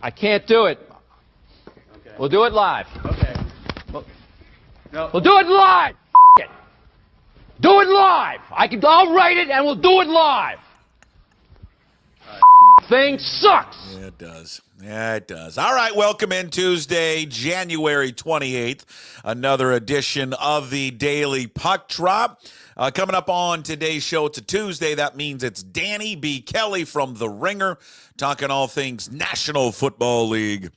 I can't do it. Okay. We'll do it live. Okay. No. We'll do it live. It. Do it live. I'll write it and we'll do it live. Thing sucks. Yeah, it does. Yeah, it does. All right, welcome in Tuesday, January 28th. Another edition of the Daily Puck Drop. Coming up on today's show, it's a Tuesday. That means it's Danny B. Kelly from The Ringer, talking all things National Football League.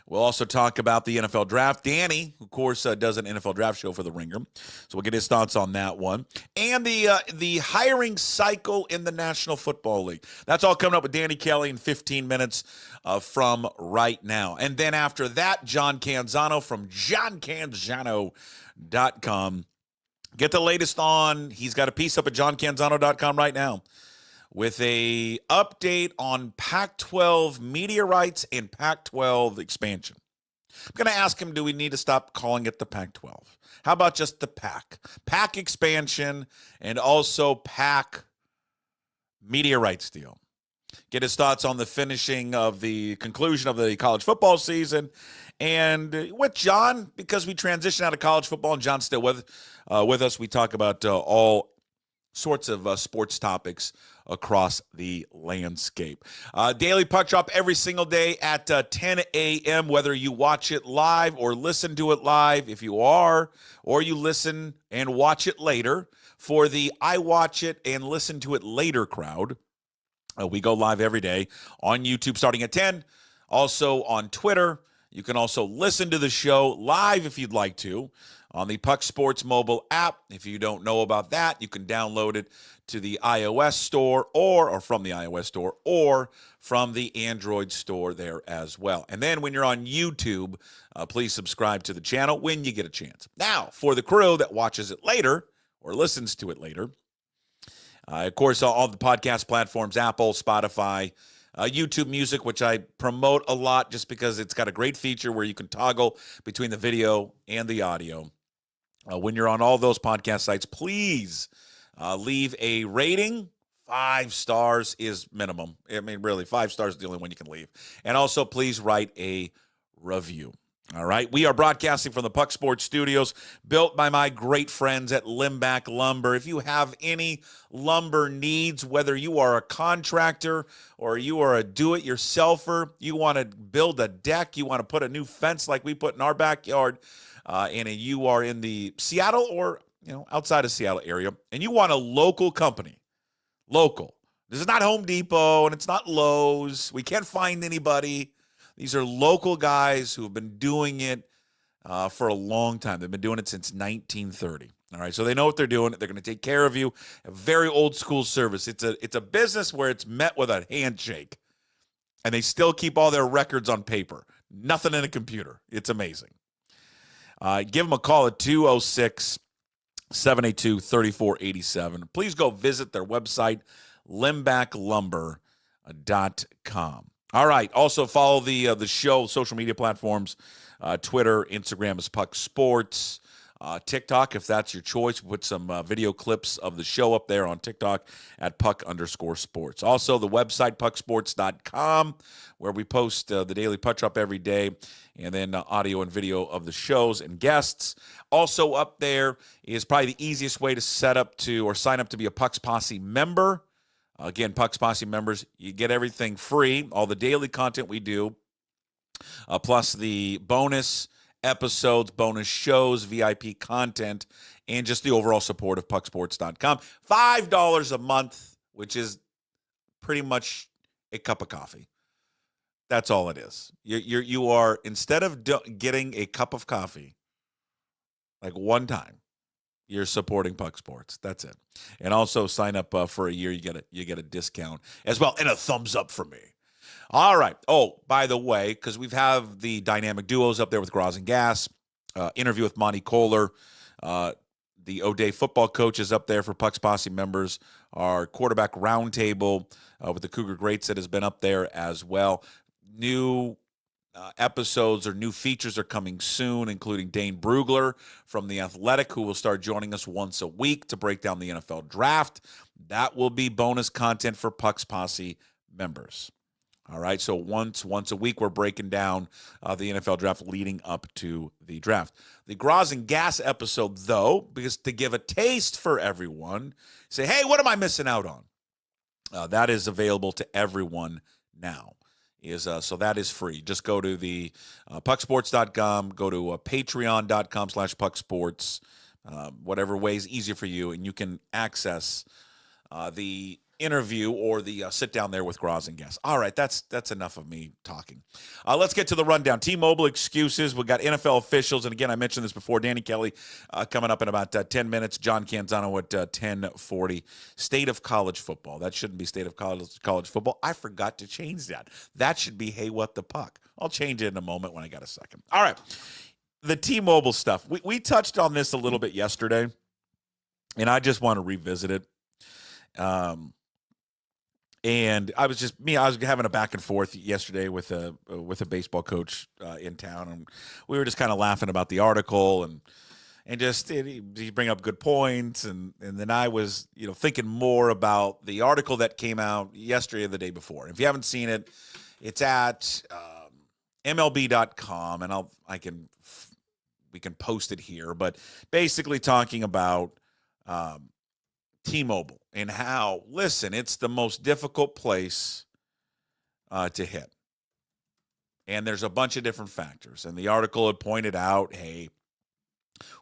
We'll also talk about the NFL draft. Danny, of course, does an NFL draft show for The Ringer, so we'll get his thoughts on that one. And the hiring cycle in the National Football League. That's all coming up with Danny Kelly in 15 minutes from right now. And then after that, John Canzano from johncanzano.com. Get the latest on, he's got a piece up at johncanzano.com right now with a update on Pac-12 media rights and Pac-12 expansion. I'm going to ask him, do we need to stop calling it the Pac-12? How about just the Pac? Pac expansion and also Pac media rights deal. Get his thoughts on the finishing of the conclusion of the college football season. And with John, because we transition out of college football and John's still with us, we talk about all sorts of sports topics across the landscape. Daily Puck Drop every single day at 10 a.m., whether you watch it live or listen to it live. If you are, or you listen and watch it later, for the I watch it and listen to it later crowd, we go live every day on YouTube starting at 10, also on Twitter. You can also listen to the show live if you'd like to on the Puck Sports mobile app. If you don't know about that, you can download it to the iOS store or from the iOS store or from the Android store there as well. And then when you're on YouTube, please subscribe to the channel when you get a chance. Now, for the crew that watches it later or listens to it later, of course, all the podcast platforms, Apple, Spotify, YouTube Music, which I promote a lot just because it's got a great feature where you can toggle between the video and the audio. When you're on all those podcast sites, please leave a rating. 5 stars is minimum. I mean, really, 5 stars is the only one you can leave. And also, please write a review. All right, we are broadcasting from the Puck Sports Studios, built by my great friends at Limbach Lumber. If you have any lumber needs, whether you are a contractor or you are a do-it-yourselfer, you want to build a deck, you want to put a new fence like we put in our backyard, and you are in the Seattle or outside of Seattle area, and you want a local company, local. This is not Home Depot, and it's not Lowe's. We can't find anybody. These are local guys who have been doing it for a long time. They've been doing it since 1930. All right, so they know what they're doing. They're going to take care of you. A very old school service. It's a business where it's met with a handshake, and they still keep all their records on paper. Nothing in a computer. It's amazing. Give them a call at 206-782-3487. Please go visit their website, limbachlumber.com. All right. Also follow the show, social media platforms, Twitter, Instagram is Puck Sports, TikTok, if that's your choice. We'll put some video clips of the show up there on TikTok at Puck_sports. Also, the website, pucksports.com, where we post the Daily Puck Drop every day, and then audio and video of the shows and guests. Also up there is probably the easiest way to sign up to be a Puck's Posse member. Again, Puck's Posse members, you get everything free, all the daily content we do, plus the bonus episodes, bonus shows, VIP content, and just the overall support of pucksports.com. $5 a month, which is pretty much a cup of coffee. That's all it is. You are, instead of getting a cup of coffee, like one time, you're supporting Puck Sports. That's it. And also sign up for a year. You get a discount as well, and a thumbs up from me. All right. Oh, by the way, because we have the dynamic duos up there with Graz and Gas, interview with Monty Kohler, the O'Day football coach is up there for Puck's Posse members. Our quarterback roundtable with the Cougar Greats that has been up there as well. New episodes or new features are coming soon, including Dane Brugler from The Athletic, who will start joining us once a week to break down the NFL draft. That will be bonus content for Puck's Posse members. All right, so once a week, we're breaking down the NFL draft leading up to the draft. The Graz and Gas episode, though, because to give a taste for everyone, say, hey, what am I missing out on? That is available to everyone now. So that is free. Just go to the pucksports.com, go to patreon.com/pucksports, whatever way is easier for you, and you can access the interview or the sit down there with Graz and Guess. All right, that's enough of me talking. Let's get to the rundown. T-Mobile excuses. We got NFL officials, and again, I mentioned this before. Danny Kelly coming up in about 10 minutes. John Canzano at 10:40. State of college football. That shouldn't be state of college football. I forgot to change that. That should be hey, what the puck. I'll change it in a moment when I got a second. All right, the T-Mobile stuff. We touched on this a little bit yesterday, and I just want to revisit it. And I was having a back and forth yesterday with a baseball coach in town, and we were just kind of laughing about the article and just he bring up good points, and then I was thinking more about the article that came out yesterday or the day before. If you haven't seen it, it's at MLB.com, and we can post it here, but basically talking about T-Mobile and how, listen, it's the most difficult place to hit. And there's a bunch of different factors. And the article had pointed out, hey,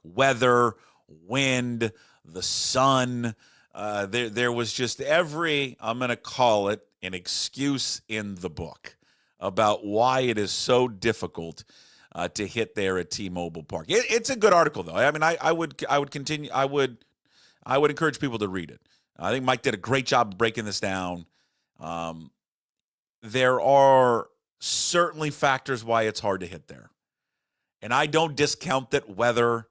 weather, wind, the sun, there was just I'm going to call it an excuse in the book about why it is so difficult to hit there at T-Mobile Park. It's a good article, though. I mean, I would encourage people to read it. I think Mike did a great job breaking this down. There are certainly factors why it's hard to hit there. And I don't discount that weather,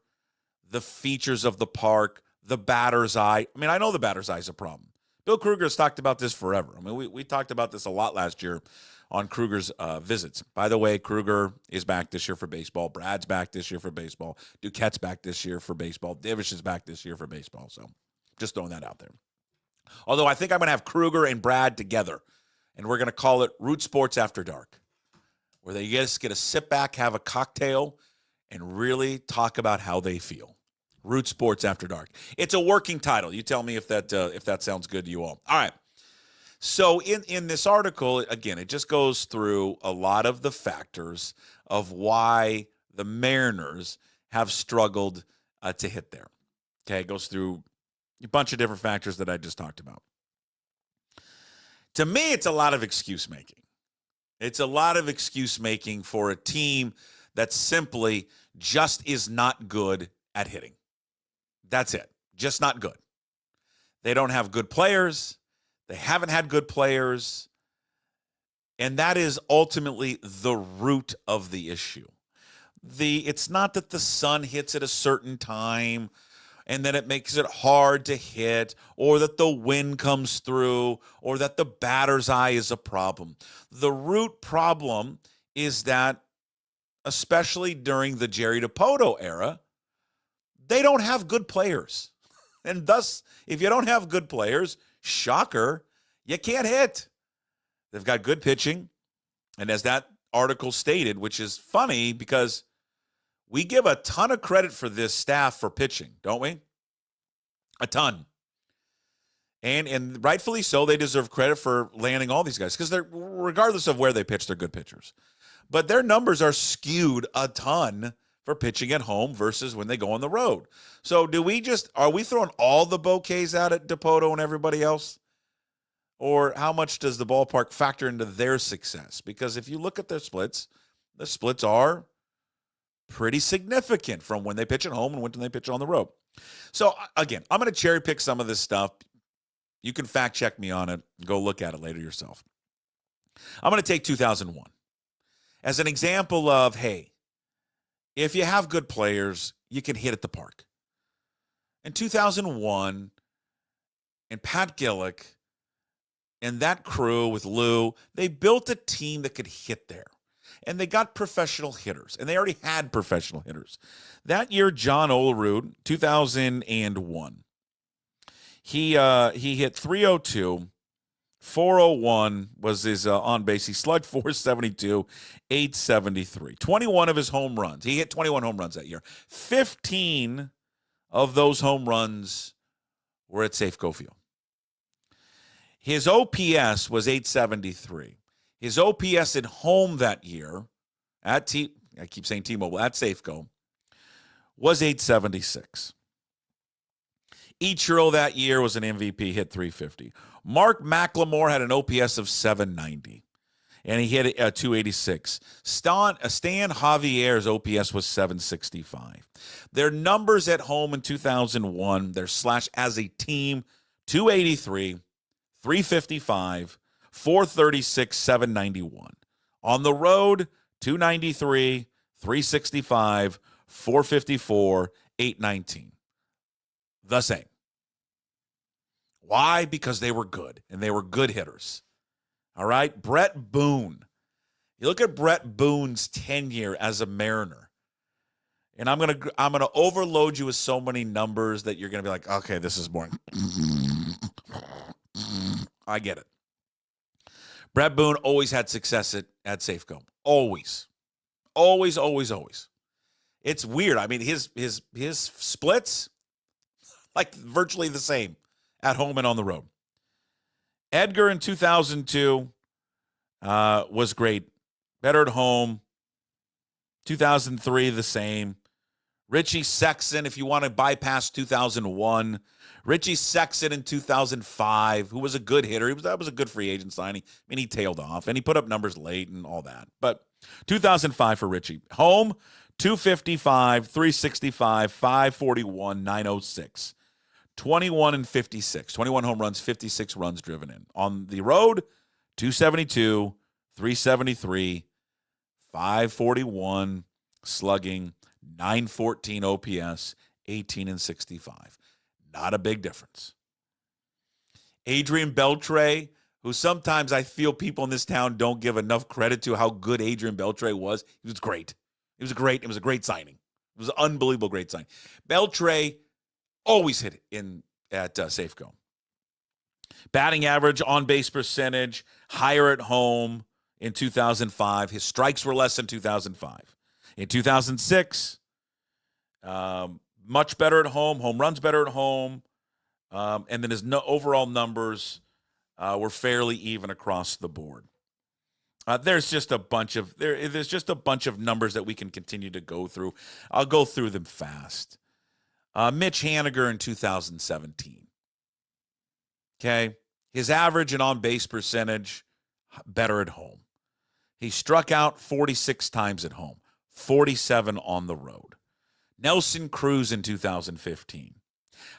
the features of the park, the batter's eye. I mean, I know the batter's eye is a problem. Bill Kruger has talked about this forever. I mean, we talked about this a lot last year on Kruger's visits. By the way, Kruger is back this year for baseball. Brad's back this year for baseball. Duquette's back this year for baseball. Divish is back this year for baseball. So just throwing that out there. Although I think I'm going to have Kruger and Brad together, and we're going to call it Root Sports After Dark, where they just get to sit back, have a cocktail, and really talk about how they feel. Root Sports After Dark. It's a working title. You tell me if that sounds good to you all. All right. So in this article, again, it just goes through a lot of the factors of why the Mariners have struggled to hit there. Okay, it goes through a bunch of different factors that I just talked about. To me, it's a lot of excuse making. It's a lot of excuse making for a team that simply just is not good at hitting. That's it. Just not good. They don't have good players. They haven't had good players. And that is ultimately the root of the issue. It's not that the sun hits at a certain time and then it makes it hard to hit, or that the wind comes through, or that the batter's eye is a problem. The root problem is that, especially during the Jerry Dipoto era, they don't have good players. And thus, if you don't have good players, shocker, you can't hit. They've got good pitching. And as that article stated, which is funny because we give a ton of credit for this staff for pitching, don't we? A ton. And rightfully so, they deserve credit for landing all these guys because they're, regardless of where they pitch, they're good pitchers. But their numbers are skewed a ton for pitching at home versus when they go on the road. So are we throwing all the bouquets out at Dipoto and everybody else? Or how much does the ballpark factor into their success? Because if you look at their splits, the splits are pretty significant from when they pitch at home and when they pitch on the road. So, again, I'm going to cherry pick some of this stuff. You can fact check me on it. Go look at it later yourself. I'm going to take 2001 as an example of, hey, if you have good players, you can hit at the park. In 2001, and Pat Gillick and that crew with Lou, they built a team that could hit there. And they got professional hitters, and they already had professional hitters. That year, John Olerud, 2001, he hit .302, .401 was his on base. He slugged .472, .873. 21 of his home runs. He hit 21 home runs that year. 15 of those home runs were at Safeco Field. His OPS was .873. His OPS at home that year, I keep saying T-Mobile, at Safeco, was .876. Ichiro that year was an MVP, hit .350. Mark McLemore had an OPS of .790, and he hit .286. Stan Javier's OPS was .765. Their numbers at home in 2001, their slash as a team, .283, .355, .436, .791. On the road, .293, .365, .454, .819. The same. Why? Because they were good, and they were good hitters. All right? Brett Boone. You look at Brett Boone's tenure as a Mariner, and I'm gonna overload you with so many numbers that you're gonna be like, okay, this is boring. I get it. Brett Boone always had success at Safeco. Always. Always, always, always. It's weird. I mean, his splits, like virtually the same at home and on the road. Edgar in 2002 was great. Better at home. 2003, the same. Richie Sexton, if you want to bypass 2001. Richie Sexton in 2005, who was a good hitter. That was a good free agent signing. I mean, he tailed off, and he put up numbers late and all that. But 2005 for Richie. Home, 255, 365, 541, 906. 21 and 56. 21 home runs, 56 runs driven in. On the road, 272, 373, 541 slugging, 914 OPS, 18 and 65. Not a big difference. Adrian Beltre, who sometimes I feel people in this town don't give enough credit to how good Adrian Beltre was. He was great. It was a great signing. It was an unbelievable great signing. Beltre always hit it at Safeco. Batting average, on-base percentage, higher at home in 2005. His strikes were less in 2005. In 2006, much better at home. Home runs better at home. And then his overall numbers were fairly even across the board. There's just a bunch of numbers that we can continue to go through. I'll go through them fast. Mitch Haniger in 2017. Okay. His average and on-base percentage, better at home. He struck out 46 times at home, 47 on the road. Nelson Cruz in 2015.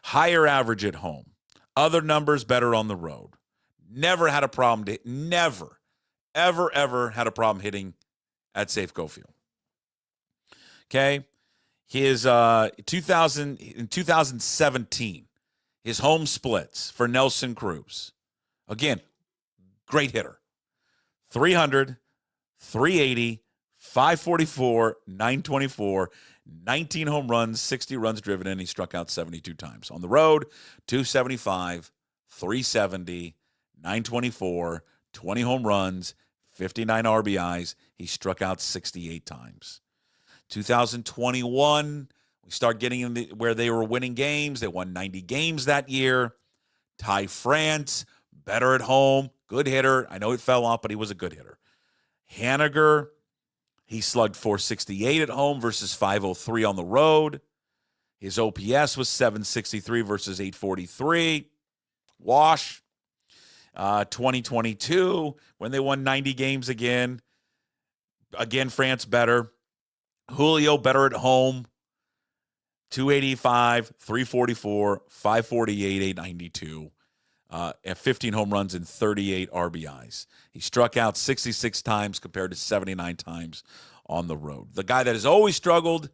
Higher average at home. Other numbers better on the road. Never had a problem. Never, ever had a problem hitting at Safeco Field. Okay. His in 2017, his home splits for Nelson Cruz. Again, great hitter. 300, 380, 544, 924, 19 home runs, 60 runs driven in. He struck out 72 times. On the road, 275, 370, 924, 20 home runs, 59 RBIs. He struck out 68 times. 2021, we start getting in where they were winning games. They won 90 games that year. Ty France, better at home, good hitter. I know it fell off, but he was a good hitter. Haniger, he slugged 468 at home versus 503 on the road. His OPS was 763 versus 843. Wash. 2022, when they won 90 games again. Again, France better. Julio better at home. 285, 344, 548, 892. And 15 home runs and 38 RBIs. He struck out 66 times compared to 79 times on the road. The guy that has always struggled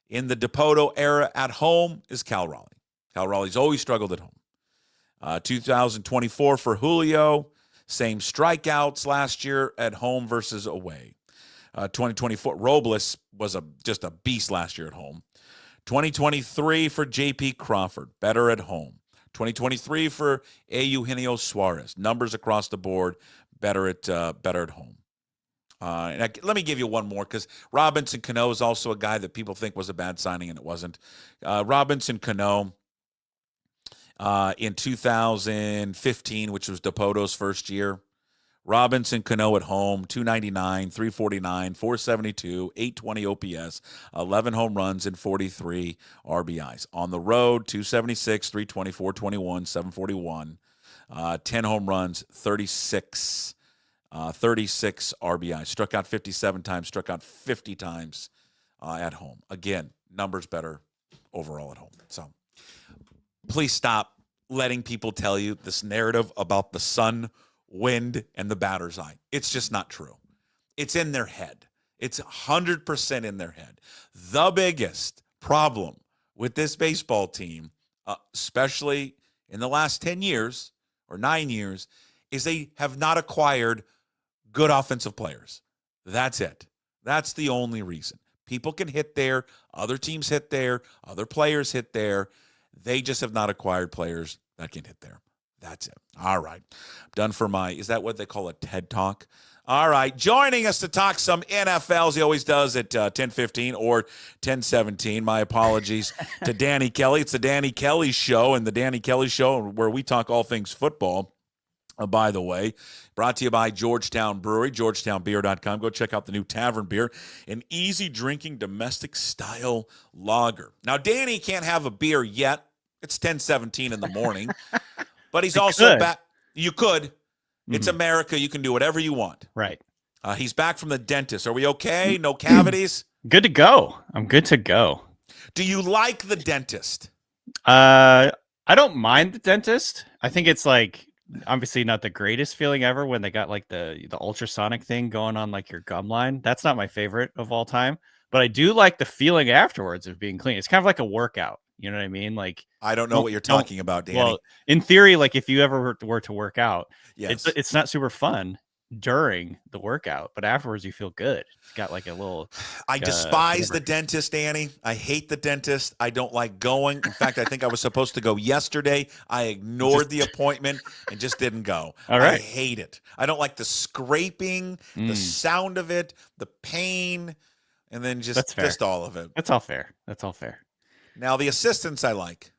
in the Dipoto era at home is Cal Raleigh. Cal Raleigh's always struggled at home. 2024 for Julio, same strikeouts last year at home versus away. 2024, Robles was just a beast last year at home. 2023 for J.P. Crawford, better at home. 2023 for Eugenio Suarez. Numbers across the board, better at home. Let me give you one more, because Robinson Cano is also a guy that people think was a bad signing, and it wasn't. Robinson Cano in 2015, which was DePoto's first year. Robinson Cano at home, 299, 349, 472, 820 OPS, 11 home runs, and 43 RBIs. On the road, 276, 320, 421, 741, 10 home runs, 36 RBIs. Struck out 57 times, struck out 50 times at home. Again, numbers better overall at home. So please stop letting people tell you this narrative about the sun, wind, and the batter's eye. It's just not true. It's in their head. It's 100% in their head. The biggest problem with this baseball team, especially in the last 10 years or 9 years, is they have not acquired good offensive players. That's it. That's the only reason. People can hit there. Other teams hit there. Other players hit there. They just have not acquired players that can hit there. That's it. All right. Done for is that what they call a TED Talk? All right. Joining us to talk some NFL, as he always does at 10:15 or 10:17. My apologies to Danny Kelly. It's the Danny Kelly Show, and the Danny Kelly Show where we talk all things football. By the way, brought to you by Georgetown Brewery, georgetownbeer.com. Go check out the new Tavern Beer, an easy drinking domestic style lager. Now, Danny can't have a beer yet. It's 10:17 in the morning. But he's also back. You could. Mm-hmm. It's America. You can do whatever you want. Right. He's back from the dentist. Are we okay? No cavities? Good to go. I'm good to go. Do you like the dentist? I don't mind the dentist. I think it's like obviously not the greatest feeling ever when they got like the ultrasonic thing going on like your gum line. That's not my favorite of all time. But I do like the feeling afterwards of being clean. It's kind of like a workout. You know what I mean? Like, I don't know what you're talking about, Danny. Well, in theory, like if you ever were to work out, yes, it's not super fun during the workout, but afterwards you feel good. It's got like a little. I despise the dentist, Danny. I hate the dentist. I don't like going. In fact, I think I was supposed to go yesterday. I ignored the appointment and just didn't go. All right. I hate it. I don't like the scraping, the sound of it, the pain, and then just all of it. That's all fair. Now, the assistants I like.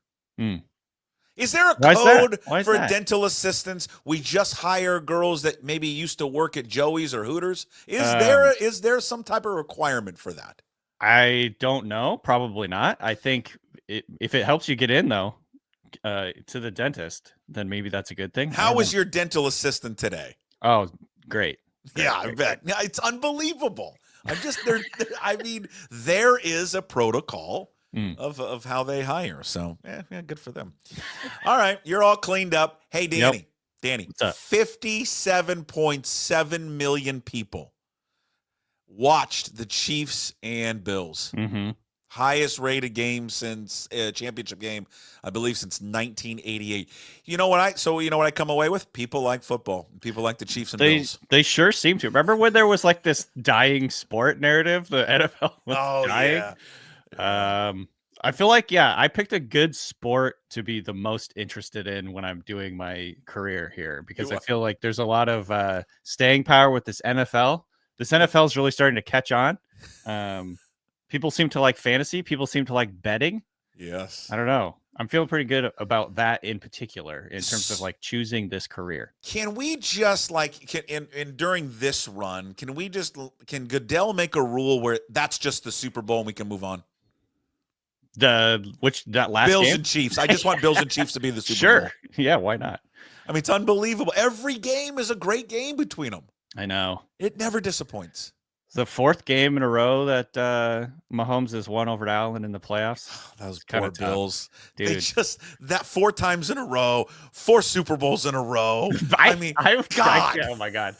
Is there a code for dental assistants? We just hire girls that maybe used to work at Joey's or Hooters. Is there some type of requirement for that? I don't know. Probably not. I think if it helps you get in, though, to the dentist, then maybe that's a good thing. How was your dental assistant today? Oh, great. Yeah, I bet. It's unbelievable. I mean, there is a protocol of how they hire. So, yeah, good for them. All right, you're all cleaned up. Hey, Danny. Yep. Danny, what's up? 57.7 million people watched the Chiefs and Bills. Mm-hmm. Highest rated game since championship game, I believe, since 1988. You know what I come away with? People like football. People like the Chiefs and Bills. They sure seem to. Remember when there was like this dying sport narrative? The NFL was dying. Yeah. I feel like, I picked a good sport to be the most interested in when I'm doing my career here, because I feel like there's a lot of staying power with this NFL. This NFL is really starting to catch on. People seem to like fantasy. People seem to like betting. Yes. I don't know. I'm feeling pretty good about that in particular in terms of like choosing this career. Can we just during this run, can Goodell make a rule where that's just the Super Bowl and we can move on? That last Bills game? And Chiefs. I just want Bills and Chiefs to be the Super Bowl. Sure. Yeah, why not? I mean, it's unbelievable. Every game is a great game between them. I know. It never disappoints. It's the fourth game in a row that Mahomes has won over Allen in the playoffs. That was poor Bills. Dude. They just, that 4 times in a row, 4 Super Bowls in a row. God. Oh my God.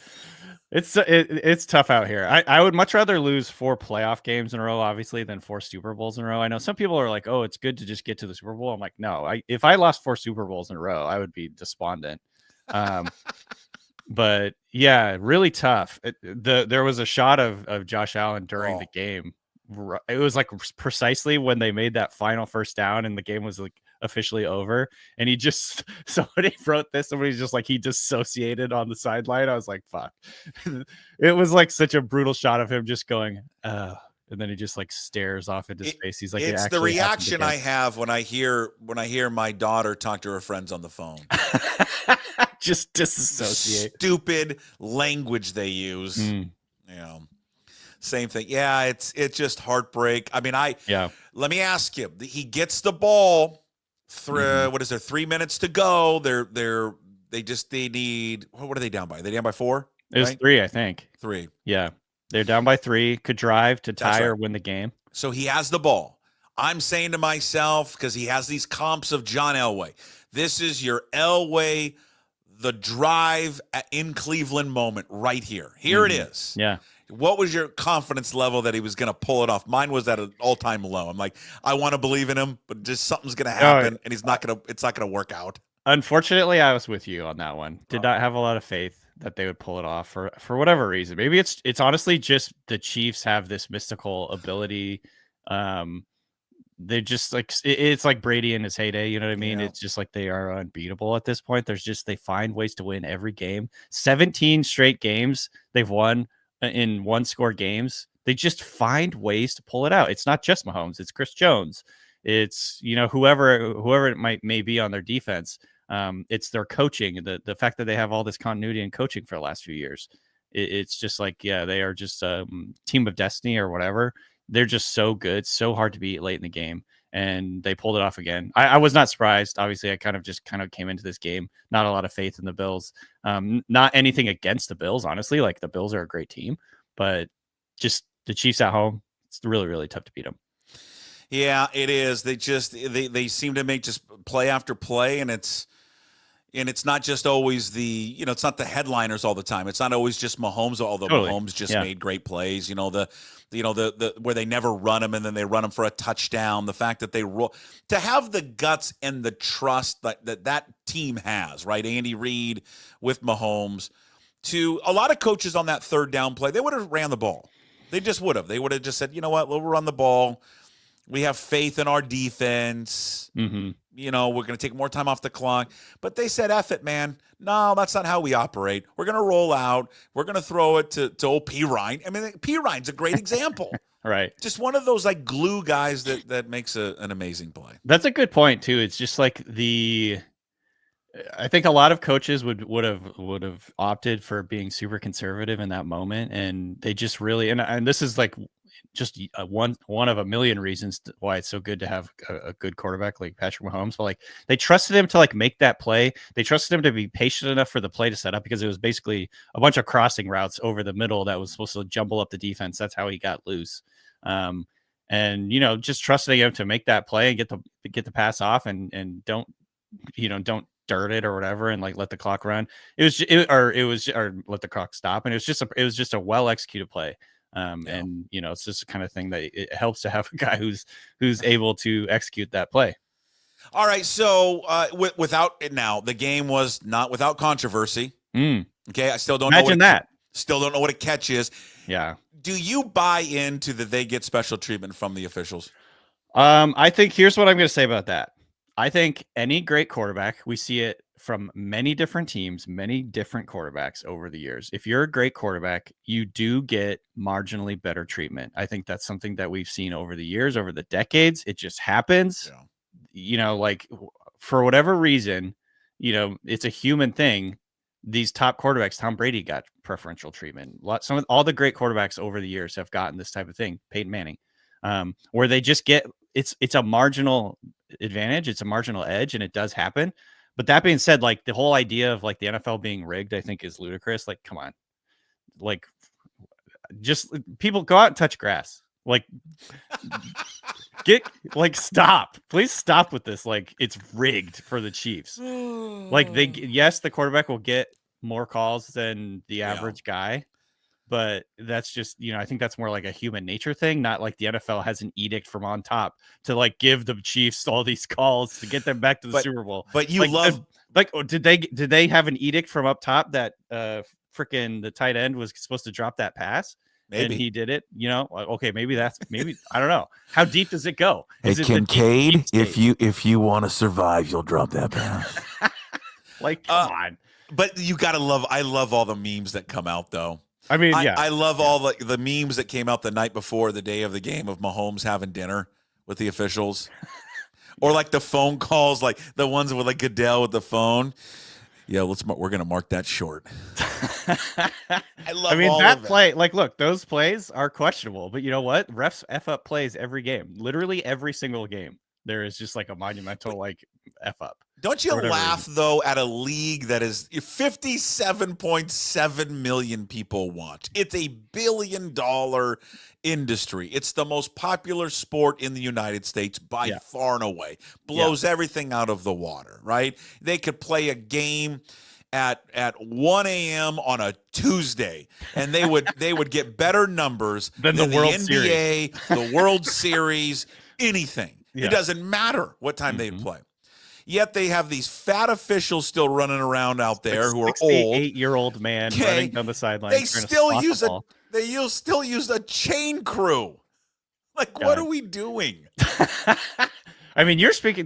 It's tough out here. I would much rather lose 4 playoff games in a row, obviously, than 4 Super Bowls in a row. I know some people are like, oh, it's good to just get to the Super Bowl. I'm like, no, if I lost 4 Super Bowls in a row, I would be despondent. But yeah, really tough. There was a shot of Josh Allen during the game. It was like precisely when they made that final first down and the game was like officially over. And he just, somebody wrote this, somebody's just like, he dissociated on the sideline. I was like, fuck. It was like such a brutal shot of him just going, and then he just like stares off into space. He's like, it's the reaction I have when I hear my daughter talk to her friends on the phone. Just disassociate. Stupid language they use. You know, same thing. Yeah, it's just heartbreak. I mean, let me ask you. He gets the ball. What is there? 3 minutes to go. They need. What are they down by? Are they down by 4? It was 3, I think. 3. Yeah. They're down by 3, could drive to tie or win the game. So he has the ball. I'm saying to myself, because he has these comps of John Elway, this is your Elway, the drive in Cleveland moment right here. Here it is. Yeah. What was your confidence level that he was going to pull it off? Mine was at an all-time low. I'm like, I want to believe in him, but just something's going to happen, and it's not going to work out. Unfortunately, I was with you on that one. Did not have a lot of faith that they would pull it off for whatever reason. Maybe it's honestly just the Chiefs have this mystical ability. They just like, it's like Brady in his heyday. You know what I mean? Yeah. It's just like they are unbeatable at this point. They find ways to win every game. 17 straight games they've won in 1-score games. They just find ways to pull it out. It's not just Mahomes. It's Chris Jones. It's, whoever it may be on their defense. It's their coaching, the fact that they have all this continuity in coaching for the last few years. It's just like, they are just a team of destiny or whatever. They're just so good, so hard to beat late in the game, and they pulled it off again. I was not surprised. Obviously, I kind of came into this game, not a lot of faith in the Bills. Not anything against the Bills, honestly. Like, the Bills are a great team, but just the Chiefs at home, it's really, really tough to beat them. Yeah, it is. They seem to make just play after play, and it's not just always it's not the headliners all the time. It's not always just Mahomes, although Mahomes just made great plays. The where they never run him and then they run him for a touchdown. The fact that they roll, to have the guts and the trust that team has, right? Andy Reid with Mahomes. To a lot of coaches on that third down play, they would have ran the ball. They just would have. They would have just said, you know what, we'll run the ball. We have faith in our defense. Mm-hmm. We're going to take more time off the clock. But they said, F it, man. No, that's not how we operate. We're going to roll out. We're going to throw it to old P. Ryan. I mean, P. Ryan's a great example. Right. Just one of those like glue guys that makes an amazing play. That's a good point, too. It's just like I think a lot of coaches would have opted for being super conservative in that moment. And they just really, and this is like just one of a million reasons why it's so good to have a good quarterback like Patrick Mahomes. But like, they trusted him to like make that play. They trusted him to be patient enough for the play to set up, because it was basically a bunch of crossing routes over the middle that was supposed to jumble up the defense. That's how he got loose. And just trusting him to make that play and get the pass off and don't dirt it or whatever, and like let the clock run. Or let the clock stop. And it was just a well executed play. And it's just the kind of thing that it helps to have a guy who's able to execute that play. All right. So without it now, the game was not without controversy. Okay. I still don't imagine that. Still don't know what a catch is. Yeah. Do you buy into that they get special treatment from the officials? I think here's what I'm going to say about that. I think any great quarterback, we see it from many different teams, many different quarterbacks over the years. If you're a great quarterback, you do get marginally better treatment. I think that's something that we've seen over the years, over the decades. It just happens. Yeah. Like for whatever reason, it's a human thing. These top quarterbacks, Tom Brady got preferential treatment. All the great quarterbacks over the years have gotten this type of thing. Peyton Manning, where they just get it's a marginal advantage, it's a marginal edge, and it does happen. But that being said, like the whole idea of like the NFL being rigged, I think is ludicrous. Like, come on, like just people go out and touch grass. Like, stop, please stop with this. Like, it's rigged for the Chiefs. Like the quarterback will get more calls than the average guy. But that's just, I think that's more like a human nature thing, not like the NFL has an edict from on top to like give the Chiefs all these calls to get them back to the Super Bowl. But you did they have an edict from up top that freaking the tight end was supposed to drop that pass? Maybe. and he did it. Okay, maybe I don't know. How deep does it go? Hey, Is it the Kincaid, deep state? if you want to survive, you'll drop that pass. Like, come on. But you gotta love. I love all the memes that come out though. I mean, I love all the memes that came out the night before the day of the game of Mahomes having dinner with the officials, or like the phone calls, like the ones with like Goodell with the phone. Yeah, we're gonna mark that short. I love. I mean, all that of it. play, like, look, those plays are questionable, but you know what? Refs F up plays every game. Literally every single game. There is just like a monumental like F up. Don't you for whatever laugh though at a league that is 57.7 million people watch? It's a $1 billion industry. It's the most popular sport in the United States by far and away. Blows everything out of the water, right? They could play a game at 1 a.m. on a Tuesday, and they would get better numbers than the World NBA, the World Series, anything. Yeah. It doesn't matter what time they play. Yet they have these fat officials still running around out there who are old. 8-year-old man running down the sideline. They still use still use a chain crew. Like, what are we doing? I mean, you're preaching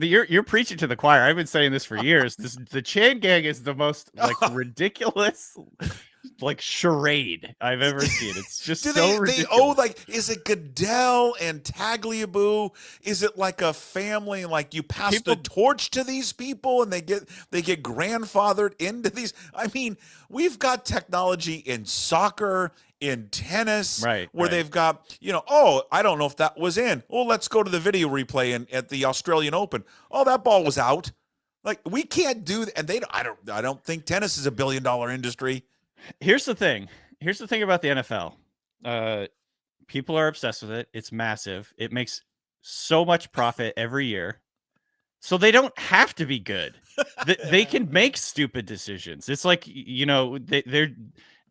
to the choir. I've been saying this for years. The chain gang is the most like ridiculous like charade I've ever seen. It's just ridiculous. Is it Goodell and Tagliabue? Is it like a family, like you pass the torch to these people and they get grandfathered into these? I mean, we've got technology in soccer, in tennis, where they've got, I don't know if that was in. Well, let's go to the video replay at the Australian Open. Oh, that ball was out. Like, we can't do that. And I don't think tennis is a $1 billion industry. Here's the thing about the NFL. People are obsessed with it. It's massive. It makes so much profit every year. So they don't have to be good. They can make stupid decisions. It's like, they're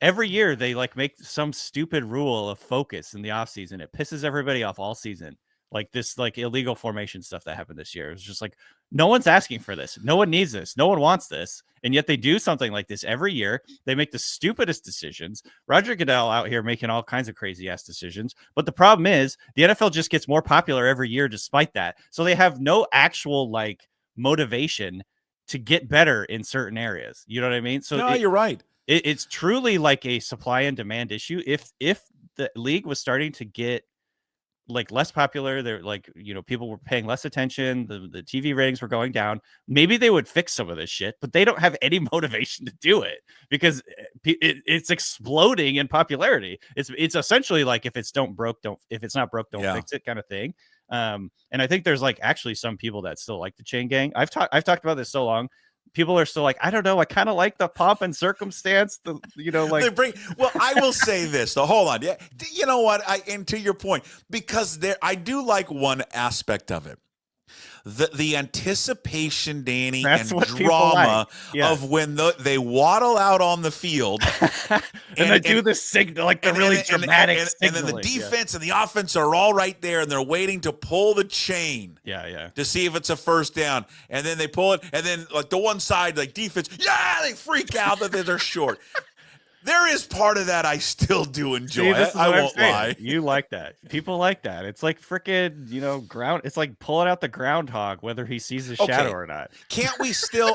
every year they like make some stupid rule of focus in the offseason. It pisses everybody off all season. Like this like illegal formation stuff that happened this year. It's just like, no one's asking for this. No one needs this. No one wants this. And yet they do something like this every year. They make the stupidest decisions. Roger Goodell out here making all kinds of crazy ass decisions. But the problem is the NFL just gets more popular every year despite that. So they have no actual like motivation to get better in certain areas. You know what I mean? So no, you're right. It's truly like a supply and demand issue. If the league was starting to get like less popular, they're like, people were paying less attention, the TV ratings were going down, maybe they would fix some of this shit, but they don't have any motivation to do it because it's exploding in popularity. It's essentially like if it's not broke, don't fix it kind of thing. And I think there's like actually some people that still like the chain gang. I've talked about this so long. People are still like, I don't know. I kind of like the pomp and circumstance. Well, I will say this. So hold on. Yeah, you know what? And to your point, because I do like one aspect of it. The anticipation, Danny, and drama of when they waddle out on the field and they do the signal, like the really dramatic signal. And then the defense and the offense are all right there, and they're waiting to pull the chain. To see if it's a first down. And then they pull it, and then like the one side, like defense, they freak out that they're short. There is part of that I still do enjoy. I won't lie. You like that. People like that. It's like freaking, ground. It's like pulling out the groundhog, whether he sees his shadow or not. Can't we still,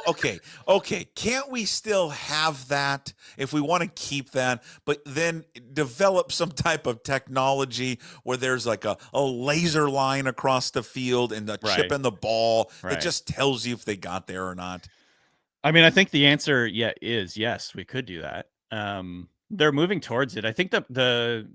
can't we still have that if we want to keep that, but then develop some type of technology where there's like a laser line across the field and the chip in the ball that just tells you if they got there or not? I mean, I think the answer is yes, we could do that. They're moving towards it. I think the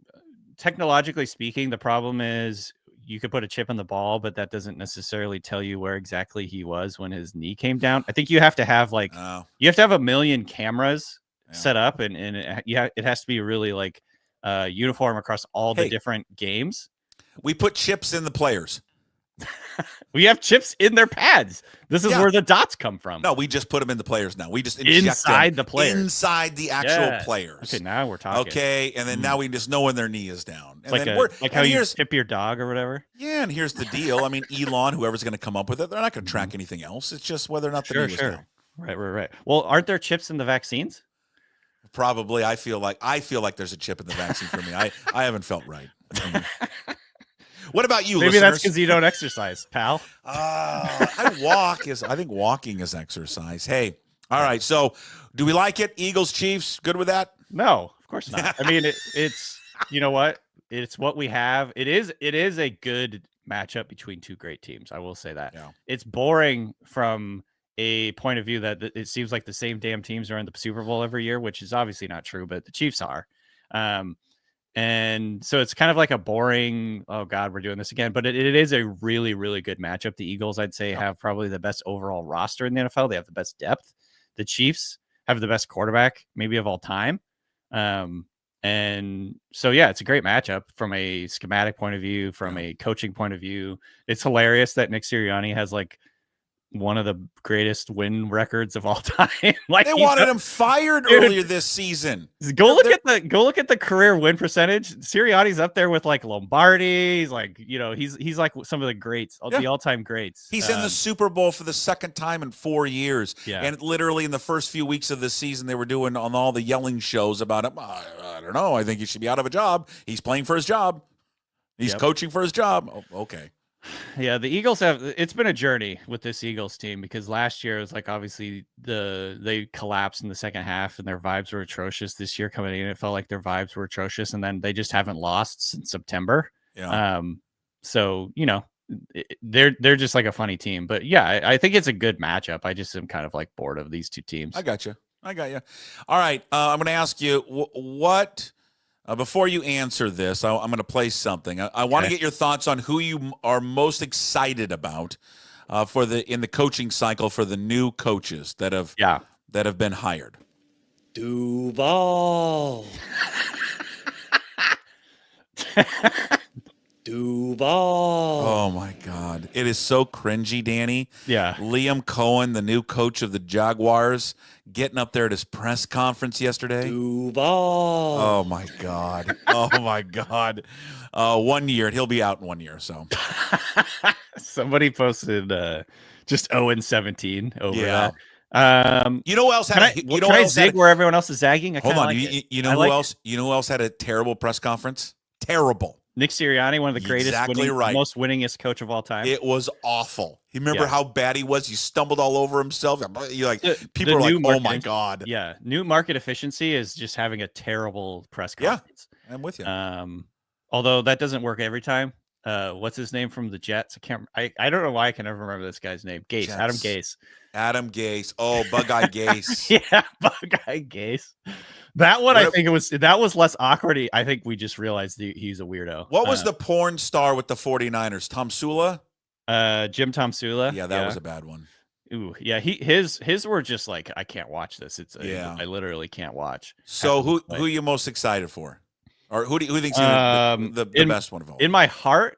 technologically speaking, the problem is you could put a chip in the ball, but that doesn't necessarily tell you where exactly he was when his knee came down. I think you have to have you have to have 1 million cameras set up, and it has to be really like uniform across all the different games. We put chips in the players. We have chips in their pads. This is where the dots come from. No, we just put them in the players now. We just inject inside them the players. Inside the actual players. Okay, now we're talking. Okay, and then now we just know when their knee is down. And like how you tip your dog or whatever. Yeah, and here's the deal. I mean, Elon, whoever's going to come up with it, they're not going to track anything else. It's just whether or not the knee is down. Right. Well, aren't there chips in the vaccines? Probably. I feel like there's a chip in the vaccine for me. I haven't felt right. What about you? Maybe listeners? that's because you don't exercise, pal. I think walking is exercise. Hey, all right. So, do we like it? Eagles, Chiefs. Good with that? No, of course not. I mean, it's you know what? It's what we have. It is a good matchup between two great teams. I will say that. Yeah. It's boring from a point of view that it seems like the same damn teams are in the Super Bowl every year, which is obviously not true, but the Chiefs are. And so it's kind of like a boring, oh God, we're doing this again. But it is a really, really good matchup. The Eagles, I'd say, have probably the best overall roster in the NFL. They have the best depth. The Chiefs have the best quarterback, maybe of all time. And so, yeah, it's a great matchup from a schematic point of view, from a coaching point of view. It's hilarious that Nick Sirianni has like one of the greatest win records of all time. Like they wanted him fired earlier this season. Go look at the career win percentage. Sirianni's up there with like Lombardi. He's like, he's like some of the greats, the all-time greats. He's in the Super Bowl for the second time in 4 years. Yeah. And literally in the first few weeks of the season, they were doing on all the yelling shows about him. I don't know. I think he should be out of a job. He's playing for his job. He's coaching for his job. Oh, okay. Yeah, the Eagles it's been a journey with this Eagles team because last year it was like obviously they collapsed in the second half and their vibes were atrocious. This year coming in, it felt like their vibes were atrocious, and then they just haven't lost since September. Yeah. So they're just like a funny team, but yeah, I think it's a good matchup. I just am kind of like bored of these two teams. I got you. All right, I'm going to ask you what. Before you answer this, I'm going to play something. I want to get your thoughts on who you are most excited about in the coaching cycle for the new coaches that have been hired. Duval. Duval. Oh my God, it is so cringy, Danny. Yeah, Liam Cohen, the new coach of the Jaguars, getting up there at his press conference yesterday. Duval. Oh my God. 1 year. He'll be out in 1 year. So somebody posted just 0-17 over that. You know who else had? Can I zig where everyone else is zagging? Hold on. You know who else? You know who else had a terrible press conference? Terrible. Nick Sirianni, one of the greatest, most winningest coach of all time. It was awful. You remember how bad he was? He stumbled all over himself. You're like, people are like, oh my God. Yeah. New market efficiency is just having a terrible press conference. Yeah, I'm with you. Although that doesn't work every time. What's his name from the Jets? I don't know why I can never remember this guy's name. Gase. Jets. Adam Gase. Adam Gase. Oh, Bug-Eye Gase. Yeah, Bug-Eye Gase. That one, that was less awkward. I think we just realized he's a weirdo. What was the porn star with the 49ers? Tom Sula? Jim Tom Sula. Yeah, that was a bad one. Ooh, yeah. His were just like, I can't watch this. I literally can't watch. So who are you most excited for? Or who thinks the best one of all? In my heart,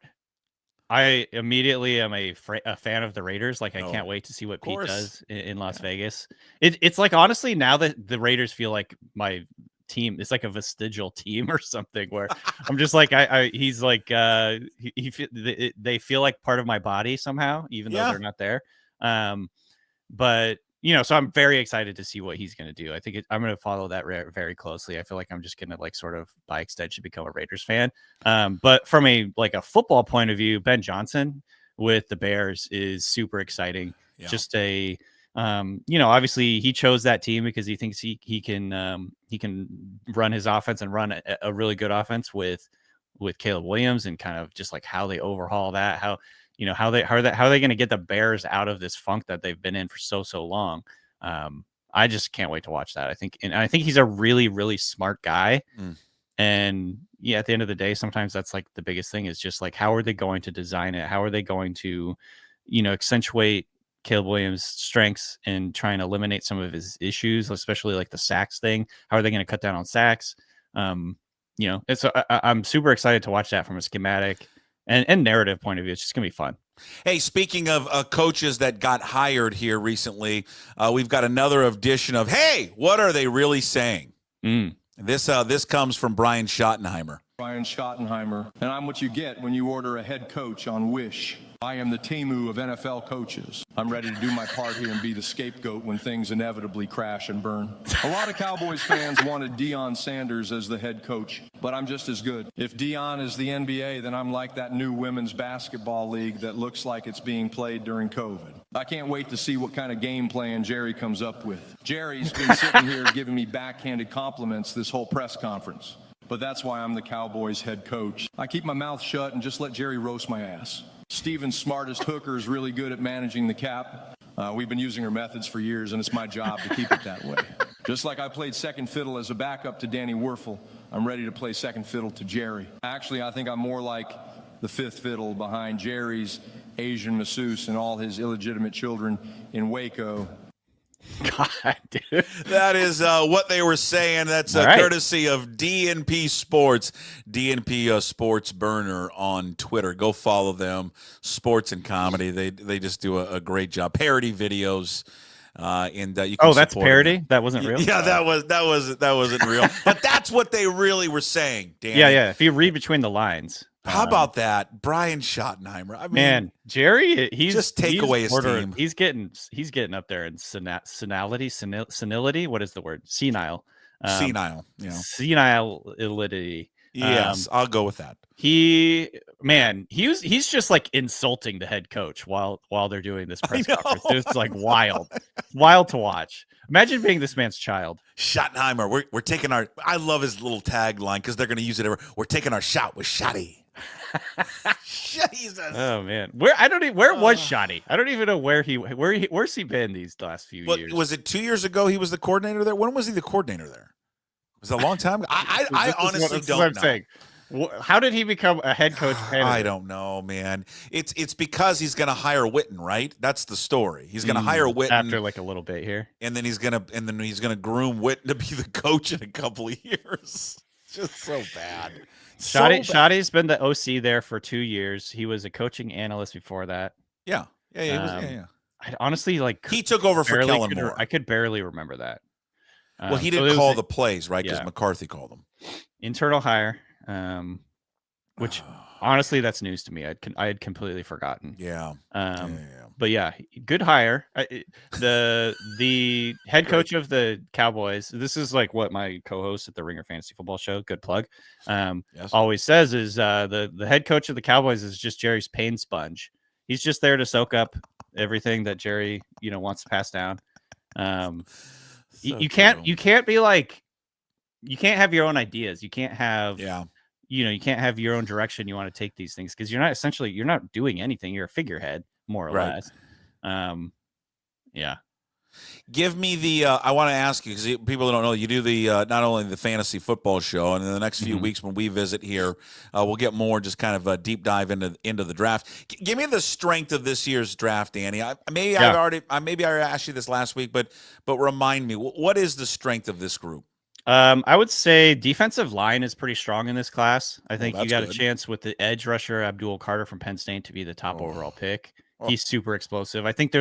I immediately am a fan of the Raiders. Like, I can't wait to see what Pete does in Las Vegas. It's like, honestly, now that the Raiders feel like my team, it's like a vestigial team or something where I'm just like, he's like, they feel like part of my body somehow, even though they're not there. But so I'm very excited to see what he's going to do. I think I'm going to follow that very closely. I feel like I'm just going to like sort of by extension become a Raiders fan. But from a football point of view, Ben Johnson with the Bears is super exciting. Yeah. Just obviously he chose that team because he thinks he can run his offense and run a really good offense with Caleb Williams, and kind of just like how they overhaul that, how are they going to get the Bears out of this funk that they've been in for so long. I just can't wait to watch that. I think he's a really, really smart guy. And at the end of the day, sometimes that's like the biggest thing is just like, how are they going to design it? How are they going to, accentuate Caleb Williams' strengths and try and eliminate some of his issues, especially like the sacks thing? How are they going to cut down on sacks? I'm super excited to watch that from a schematic and narrative point of view. It's just going to be fun. Hey, speaking of coaches that got hired here recently, we've got another edition of, hey, what are they really saying? This comes from Brian Schottenheimer. Brian Schottenheimer, and I'm what you get when you order a head coach on Wish. I am the Temu of NFL coaches. I'm ready to do my part here and be the scapegoat when things inevitably crash and burn. A lot of Cowboys fans wanted Deion Sanders as the head coach, but I'm just as good. If Deion is the NBA, then I'm like that new women's basketball league that looks like it's being played during COVID. I can't wait to see what kind of game plan Jerry comes up with. Jerry's been sitting here giving me backhanded compliments this whole press conference. But that's why I'm the Cowboys head coach. I keep my mouth shut and just let Jerry roast my ass. Steven's smartest hooker is really good at managing the cap. We've been using her methods for years, and it's my job to keep it that way. Just like I played second fiddle as a backup to Danny Werfel, I'm ready to play second fiddle to Jerry. Actually, I think I'm more like the fifth fiddle behind Jerry's Asian masseuse and all his illegitimate children in Waco. God, dude. That is what they were saying. That's courtesy of DNP Sports, DNP Sports Burner on Twitter. Go follow them. Sports and comedy. They just do a great job. Parody videos. And you can that's parody. Them. That wasn't real. Yeah, that wasn't real. But that's what they really were saying. Danny. Yeah. If you read between the lines. How about that, Brian Schottenheimer? I mean, man, Jerry, he's just take away his team. He's getting up there in senility. What is the word? Senile. Senility. Yes, I'll go with that. He's just like insulting the head coach while they're doing this press conference. It's like wild to watch. Imagine being this man's child. Schottenheimer, we're taking our. I love his little tagline because they're going to use it ever. We're taking our shot with Shotty. Jesus. Oh man, where was Shotty? I don't even know where's he been these last few years. Was it 2 years ago? He was the coordinator there. When was he the coordinator there? Was it a long time ago? I honestly don't know. Saying. How did he become a head coach? I don't know, man. It's because he's going to hire Witten, right? That's the story. He's going to hire Witten after like a little bit here, and then he's gonna groom Witten to be the coach in a couple of years. Just so bad. Shotty's been the OC there for 2 years. He was a coaching analyst before that. Yeah. I honestly he took over for Kellen Moore. I could barely remember that. Well, he didn't call the plays, right? Because McCarthy called them. Internal hire, which honestly, that's news to me. I had completely forgotten. Yeah. But yeah, good hire. The head coach of the Cowboys. This is like what my co-host at the Ringer Fantasy Football Show, good plug, always says is the head coach of the Cowboys is just Jerry's pain sponge. He's just there to soak up everything that Jerry wants to pass down. You can't be like, you can't have your own ideas. You can't have you can't have your own direction you want to take these things because you're not doing anything. You're a figurehead, more or less. Give me the I want to ask you because people don't know you do the not only the fantasy football show, and in the next few weeks when we visit here, we'll get more just kind of a deep dive into the draft. Give me the strength of this year's draft, Danny. Maybe I asked you this last week, but remind me, what is the strength of this group? I would say defensive line is pretty strong in this class. I think you got a chance with the edge rusher Abdul Carter from Penn State to be the top overall pick. He's super explosive. I think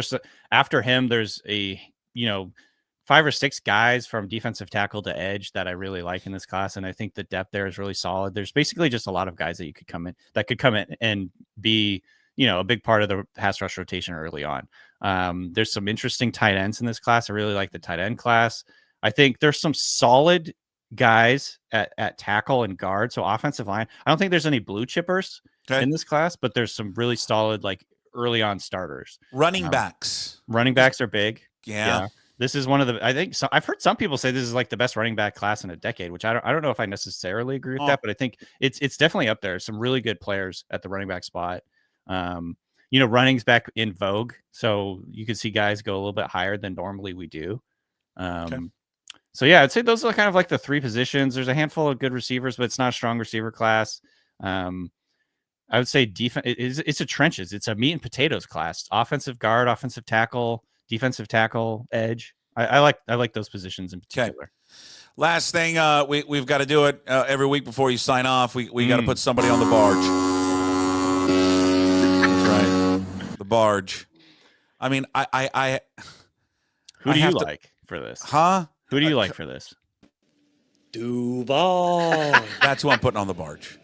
after him, there's 5 or 6 guys from defensive tackle to edge that I really like in this class. And I think the depth there is really solid. There's basically just a lot of guys that could come in and be, a big part of the pass rush rotation early on. There's some interesting tight ends in this class. I really like the tight end class. I think there's some solid guys at tackle and guard. So offensive line, I don't think there's any blue chippers in this class, but there's some really solid, like early on starters. Running backs are big. Yeah. This is one of the, I think so. I've heard some people say this is like the best running back class in a decade, which I don't know if I necessarily agree with that, but I think it's definitely up there. Some really good players at the running back spot. Running's back in vogue. So you could see guys go a little bit higher than normally we do. So yeah, I'd say those are kind of like the 3 positions. There's a handful of good receivers, but it's not a strong receiver class. I would say defense. It's a trenches. It's a meat and potatoes class. Offensive guard, offensive tackle, defensive tackle, edge. I like those positions in particular. Last thing, we've got to do it every week before you sign off. We got to put somebody on the barge. That's right, the barge. I mean, Who do you like for this? Huh? Who do you like for this? Duval. That's who I'm putting on the barge.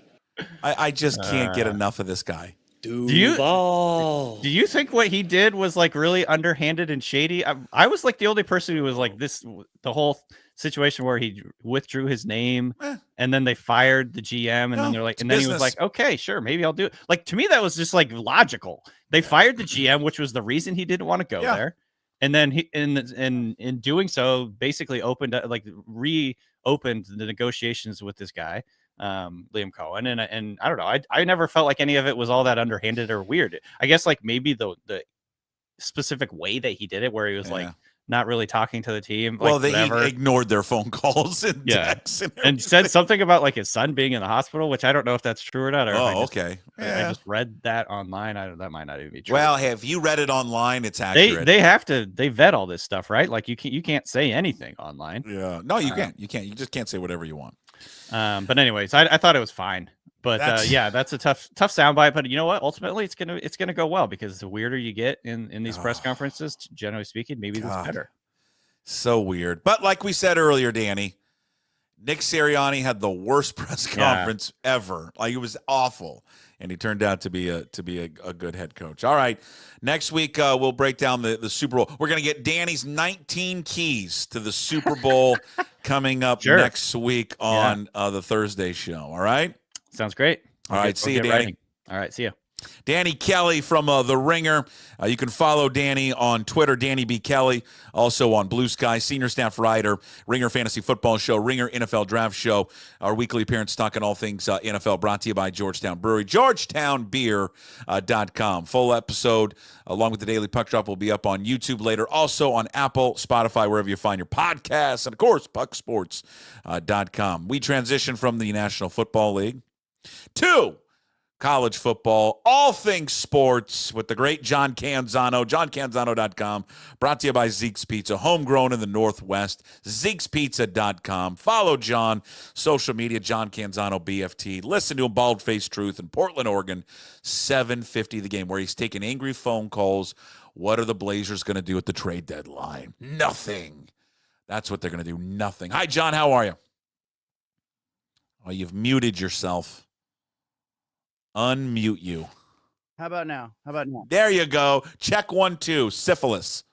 I just can't get enough of this guy. Duval. Do you think what he did was like really underhanded and shady? I was like the only person who was like the whole situation where he withdrew his name and then they fired the GM and then they're like, and then he was like, okay, sure, maybe I'll do it. Like, to me, that was just like logical. They fired the GM, which was the reason he didn't want to go there. And then he, in doing so, basically reopened the negotiations with this guy, Liam Cohen. And I don't know. I never felt like any of it was all that underhanded or weird. I guess like maybe the specific way that he did it, where he was like not really talking to the team. Well, like, they ignored their phone calls and texts and said something about like his son being in the hospital, which I don't know if that's true or not. Or I just read that online. That might not even be true. Well, if you read it online, it's accurate. They vet all this stuff, right? Like you can't say anything online. Yeah, no, you can't. You just can't say whatever you want. But anyways, I thought it was fine. But that's a tough soundbite. But you know what? Ultimately, it's gonna go well, because the weirder you get in these press conferences, generally speaking, maybe that's better. So weird. But like we said earlier, Danny, Nick Sirianni had the worst press conference ever. Like, it was awful, and he turned out to be a good head coach. All right, next week we'll break down the Super Bowl. We're gonna get Danny's 19 keys to the Super Bowl coming up next week on the Thursday show. All right. Sounds great. All right, see you, Danny. Writing. All right, see you. Danny Kelly from The Ringer. You can follow Danny on Twitter, Danny B. Kelly, also on Blue Sky, senior staff writer, Ringer Fantasy Football Show, Ringer NFL Draft Show, our weekly appearance talking all things NFL, brought to you by Georgetown Brewery, GeorgetownBeer.com. Full episode, along with the Daily Puck Drop, will be up on YouTube later, also on Apple, Spotify, wherever you find your podcasts, and, of course, PuckSports.com. We transition from the National Football League to college football, all things sports, with the great John Canzano, johncanzano.com, brought to you by Zeke's Pizza, homegrown in the Northwest, Zeke'sPizza.com. Follow John, social media, John Canzano, BFT. Listen to him, Bald Face Truth, in Portland, Oregon, 7:50 the game, where he's taking angry phone calls. What are the Blazers going to do at the trade deadline? Nothing. That's what they're going to do, nothing. Hi, John, how are you? Oh, you've muted yourself. Unmute you. How about now? There you go. Check 1, 2. Syphilis.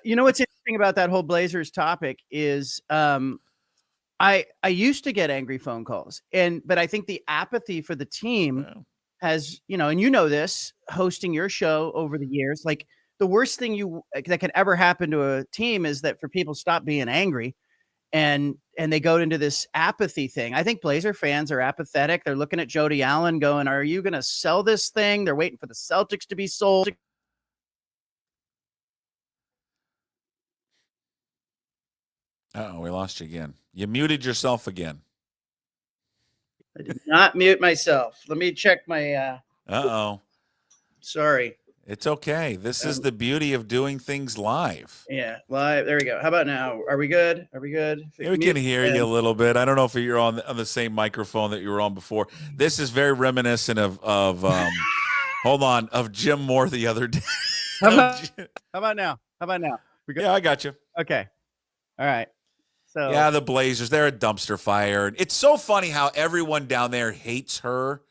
You know what's interesting about that whole Blazers topic is I used to get angry phone calls, but I think the apathy for the team has, and you know this, hosting your show over the years, like the worst thing that could ever happen to a team is that for people stop being angry and they go into this apathy thing. I think Blazer fans are apathetic. They're looking at Jody Allen going, are you going to sell this thing? They're waiting for the Celtics to be sold. Uh-oh, we lost you again. You muted yourself again. I did not mute myself. Let me check my Uh-oh. Sorry. It's okay. This is the beauty of doing things live. Yeah, live. There we go. How about now? Are we good? Yeah, we can hear you a little bit. I don't know if you're on the same microphone that you were on before. This is very reminiscent of hold on, of Jim Moore the other day. How about now? We Yeah, I got you. Okay. All right. So yeah, the Blazers, they're a dumpster fire. It's so funny how everyone down there hates her.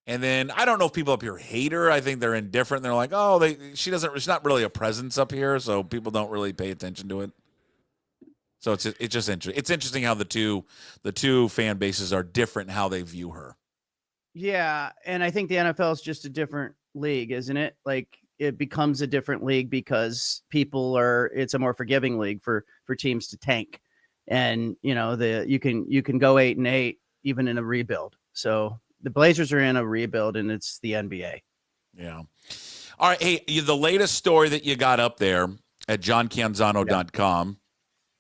And then I don't know if people up here hate her. I think they're indifferent. They're like, she's not really a presence up here, so people don't really pay attention to it. So it's just interesting. It's interesting how the two fan bases are different in how they view her. Yeah, and I think the NFL is just a different league, isn't it? Like, it becomes a different league because it's a more forgiving league for teams to tank. And you can go 8-8 even in a rebuild. So the Blazers are in a rebuild, and it's the NBA. Yeah. All right. Hey, the latest story that you got up there at johncanzano.com.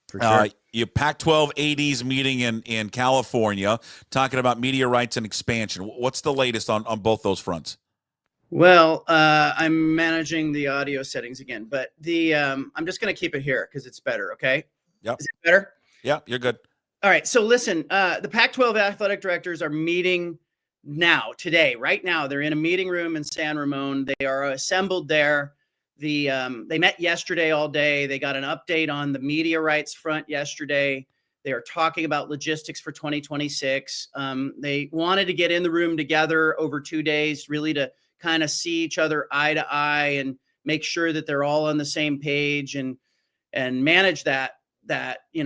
For sure. You Pac-12 ADs meeting in California, talking about media rights and expansion. What's the latest on both those fronts? Well, I'm managing the audio settings again, but I'm just going to keep it here because it's better. Okay. Yep. Is it better? Yeah, you're good. All right. So listen, the Pac-12 athletic directors are meeting right now. They're in a meeting room in San Ramon. They are assembled there. They met yesterday all day. They got an update on the media rights front yesterday. They are talking about logistics for 2026. They wanted to get in the room together over 2 days, really to kind of see each other eye to eye and make sure that they're all on the same page and manage that,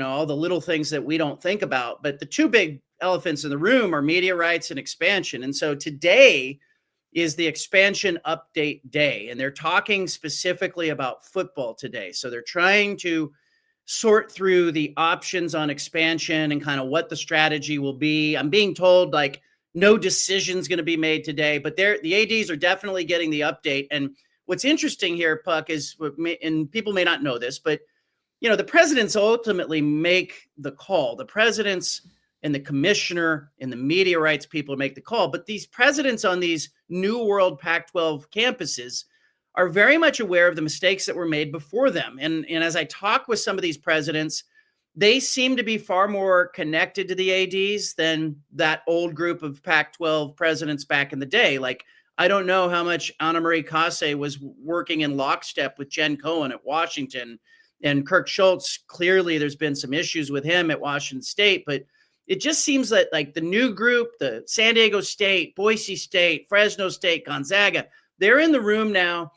all the little things that we don't think about. But the two big elephants in the room are media rights and expansion. And so today is the expansion update day, and they're talking specifically about football today. So they're trying to sort through the options on expansion and kind of what the strategy will be. I'm being told like no decision's going to be made today, but the ADs are definitely getting the update. And what's interesting here, Puck, is, and people may not know this, but the presidents ultimately make the call. The presidents and the commissioner and the media rights people make the call. But these presidents on these New World Pac-12 campuses are very much aware of the mistakes that were made before them. And as I talk with some of these presidents, they seem to be far more connected to the ADs than that old group of Pac-12 presidents back in the day. Like, I don't know how much Anna Marie Casse was working in lockstep with Jen Cohen at Washington, and Kirk Schultz. Clearly there's been some issues with him at Washington State, but it just seems that like the new group, the San Diego State, Boise State, Fresno State, Gonzaga, they're in the room now,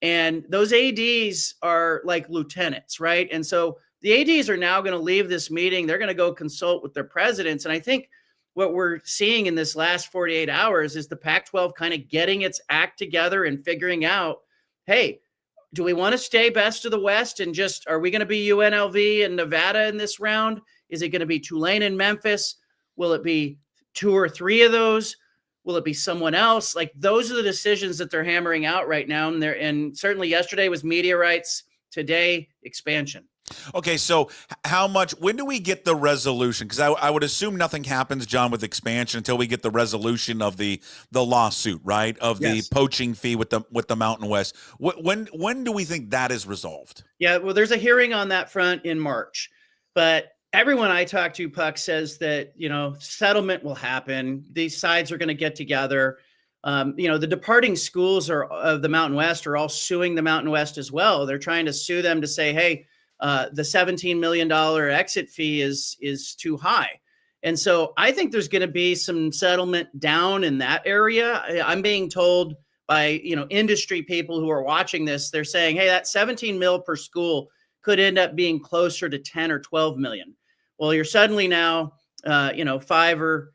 and those ADs are like lieutenants, right? And so the ADs are now going to leave this meeting. They're going to go consult with their presidents. And I think what we're seeing in this last 48 hours is the Pac-12 kind of getting its act together and figuring out, hey, do we want to stay best of the West and just, are we going to be UNLV and Nevada in this round? Is it going to be Tulane and Memphis? Will it be 2 or 3 of those? Will it be someone else? Like, those are the decisions that they're hammering out right now. And certainly yesterday was media rights, today expansion. Okay, so when do we get the resolution? Because I would assume nothing happens, John, with expansion until we get the resolution of the lawsuit, right? Of Yes. the poaching fee with the Mountain West. When do we think that is resolved? Yeah, well, there's a hearing on that front in March, but everyone I talk to, Puck, says that, settlement will happen. These sides are going to get together. The departing schools of the Mountain West are all suing the Mountain West as well. They're trying to sue them to say, hey, the $17 million exit fee is too high. And so I think there's going to be some settlement down in that area. I'm being told by, industry people who are watching this, they're saying, hey, that 17 mil per school could end up being closer to 10 or 12 million. Well, you're suddenly now, 5 or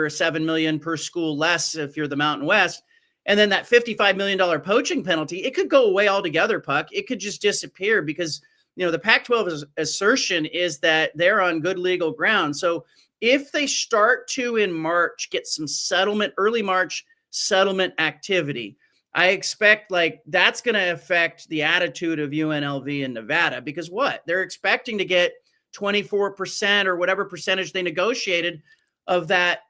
7 million per school less if you're the Mountain West. And then that $55 million poaching penalty, it could go away altogether, Puck. It could just disappear because, the Pac-12's assertion is that they're on good legal ground. So if they start to, in March, get some settlement, early March settlement activity, I expect that's going to affect the attitude of UNLV and Nevada, because what? They're expecting to get 24% or whatever percentage they negotiated of that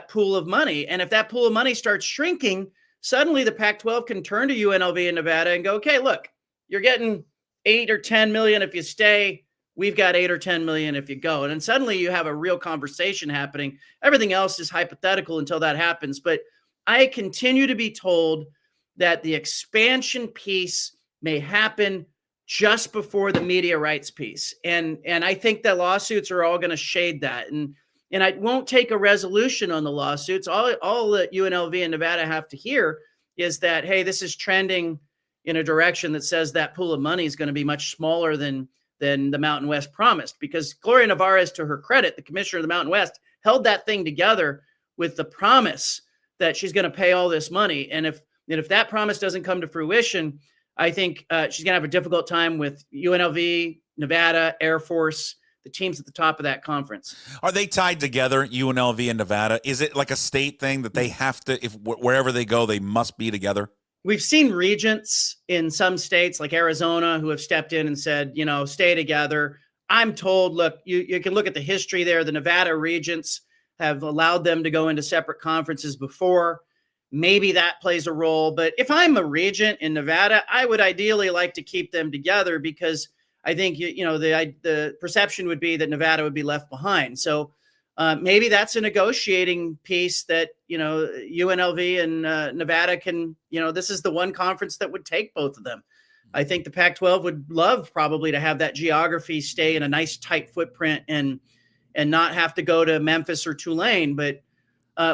pool of money. And if that pool of money starts shrinking, suddenly the Pac-12 can turn to UNLV and Nevada and go, okay, look, you're getting 8 or 10 million if you stay. We've got 8 or 10 million if you go. And then suddenly you have a real conversation happening. Everything else is hypothetical until that happens. But I continue to be told that the expansion piece may happen just before the media rights piece. And I think that lawsuits are all going to shade that. And I won't take a resolution on the lawsuits. All that UNLV and Nevada have to hear is that, hey, this is trending in a direction that says that pool of money is going to be much smaller than the Mountain West promised. Because Gloria Nevarez, to her credit, the commissioner of the Mountain West, held that thing together with the promise that she's going to pay all this money. And if that promise doesn't come to fruition, I think she's going to have a difficult time with UNLV, Nevada, Air Force, the teams at the top of that conference. Are they tied together, UNLV and Nevada? Is it like a state thing that they have to, wherever they go, they must be together? We've seen regents in some states like Arizona who have stepped in and said, stay together. I'm told, look, you can look at the history there. The Nevada regents have allowed them to go into separate conferences before. Maybe that plays a role. But if I'm a regent in Nevada, I would ideally like to keep them together, because I think, the perception would be that Nevada would be left behind. So maybe that's a negotiating piece that, UNLV and Nevada can, this is the one conference that would take both of them. I think the Pac-12 would love probably to have that geography stay in a nice tight footprint and not have to go to Memphis or Tulane. But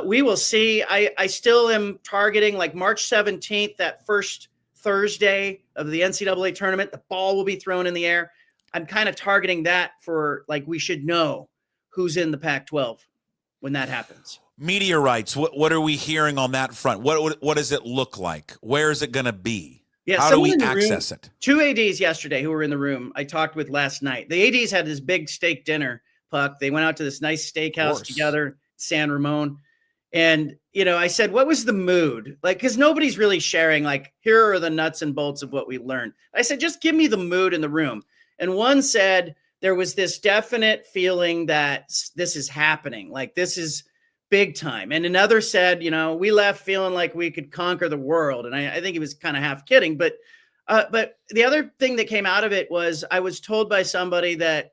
we will see. I still am targeting like March 17th, that first Thursday of the NCAA tournament. The ball will be thrown in the air. I'm kind of targeting that for like we should know who's in the Pac-12 when that happens. Media rights. What are we hearing on that front? What does it look like? Where is it going to be? Yeah, how do we access it? 2 ADs yesterday who were in the room I talked with last night. The ADs had this big steak dinner, Puck. They went out to this nice steakhouse together, San Ramon. And, I said, what was the mood? Like, because nobody's really sharing, like, here are the nuts and bolts of what we learned. I said, just give me the mood in the room. And one said there was this definite feeling that this is happening. Like, this is big time. And another said, we left feeling like we could conquer the world. And I think he was kind of half kidding. But the other thing that came out of it was I was told by somebody that,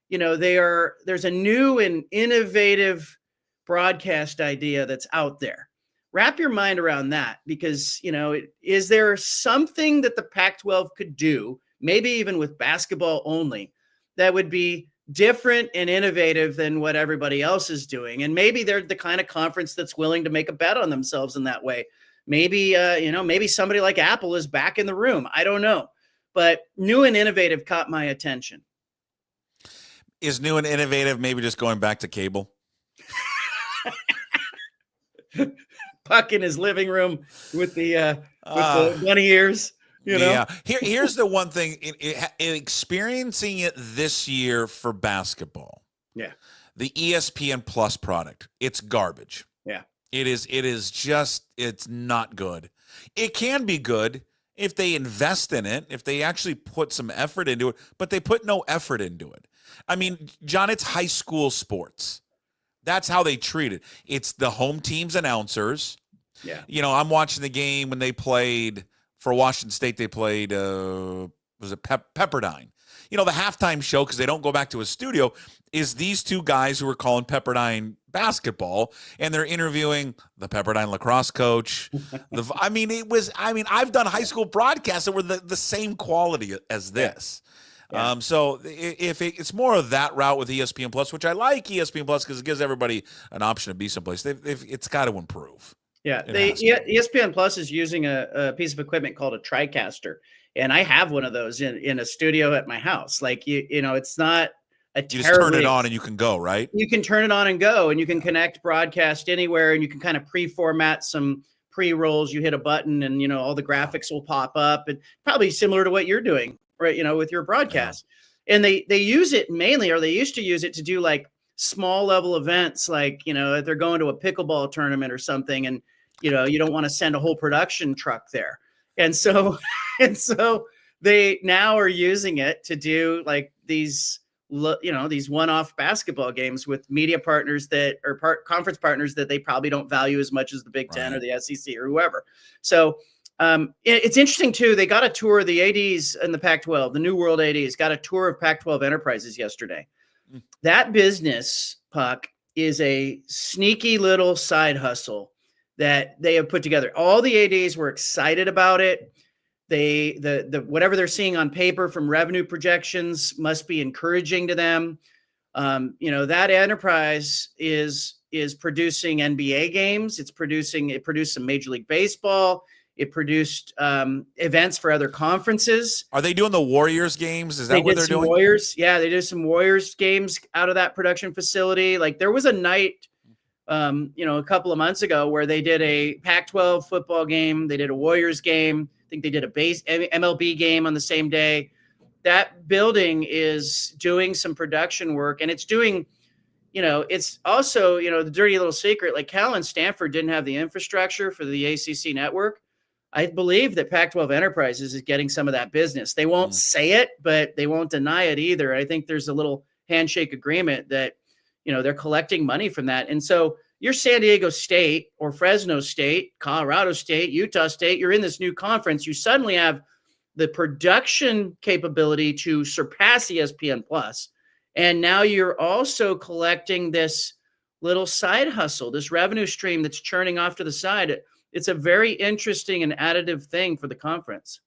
there's a new and innovative broadcast idea that's out there. Wrap your mind around that because, is there something that the Pac-12 could do, maybe even with basketball only, that would be different and innovative than what everybody else is doing? And maybe they're the kind of conference that's willing to make a bet on themselves in that way. Maybe, maybe somebody like Apple is back in the room. I don't know. But new and innovative caught my attention. Is new and innovative maybe just going back to cable? Puck in his living room with the bunny ears. Yeah. Here's the one thing: in experiencing it this year for basketball. Yeah. The ESPN Plus product, it's garbage. Yeah. It is just, it's not good. It can be good if they invest in it, if they actually put some effort into it, but they put no effort into it. I mean, John, it's high school sports. That's how they treat it. It's the home team's announcers. Yeah. I'm watching the game when they played for Washington State. They played, was it Pepperdine? The halftime show, because they don't go back to a studio, is these two guys who are calling Pepperdine basketball, and they're interviewing the Pepperdine lacrosse coach. I've done high school broadcasts that were the same quality as this. Yeah. So if it's more of that route with ESPN Plus, which I like ESPN Plus because it gives everybody an option to be someplace, it's got to improve. Yeah, ESPN Plus is using a piece of equipment called a TriCaster, and I have one of those in a studio at my house. Like it's not a you just turn it on and you can go, right? You can turn it on and go, and you can connect broadcast anywhere, and you can kind of pre-format some pre-rolls. You hit a button, and all the graphics will pop up, and probably similar to what you're doing. Right, with your broadcast. Yeah. And they use it mainly, or they used to use it to do like small level events, like, if they're going to a pickleball tournament or something, and, you don't want to send a whole production truck there. And so they now are using it to do like these one-off basketball games with media partners that are conference partners that they probably don't value as much as the Big Ten or the SEC or whoever. So, it's interesting too. They got a tour of the ADs in the Pac-12. The New World ADs got a tour of Pac-12 Enterprises yesterday. That business, Puck, is a sneaky little side hustle that they have put together. All the ADs were excited about it. The whatever they're seeing on paper from revenue projections must be encouraging to them. That enterprise is producing NBA games. It produced some Major League Baseball. It produced events for other conferences. Are they doing the Warriors games? Is that what they're doing? Warriors, yeah, they did some Warriors games out of that production facility. Like there was a night, a couple of months ago where they did a Pac-12 football game. They did a Warriors game. I think they did a MLB game on the same day. That building is doing some production work, and it's doing. It's also, the dirty little secret. Like Cal and Stanford didn't have the infrastructure for the ACC network. I believe that Pac-12 Enterprises is getting some of that business. They won't say it, but they won't deny it either. I think there's a little handshake agreement that, they're collecting money from that. And so you're San Diego State or Fresno State, Colorado State, Utah State, you're in this new conference. You suddenly have the production capability to surpass ESPN Plus. And now you're also collecting this little side hustle, this revenue stream that's churning off to the side. It's a very interesting and additive thing for the conference.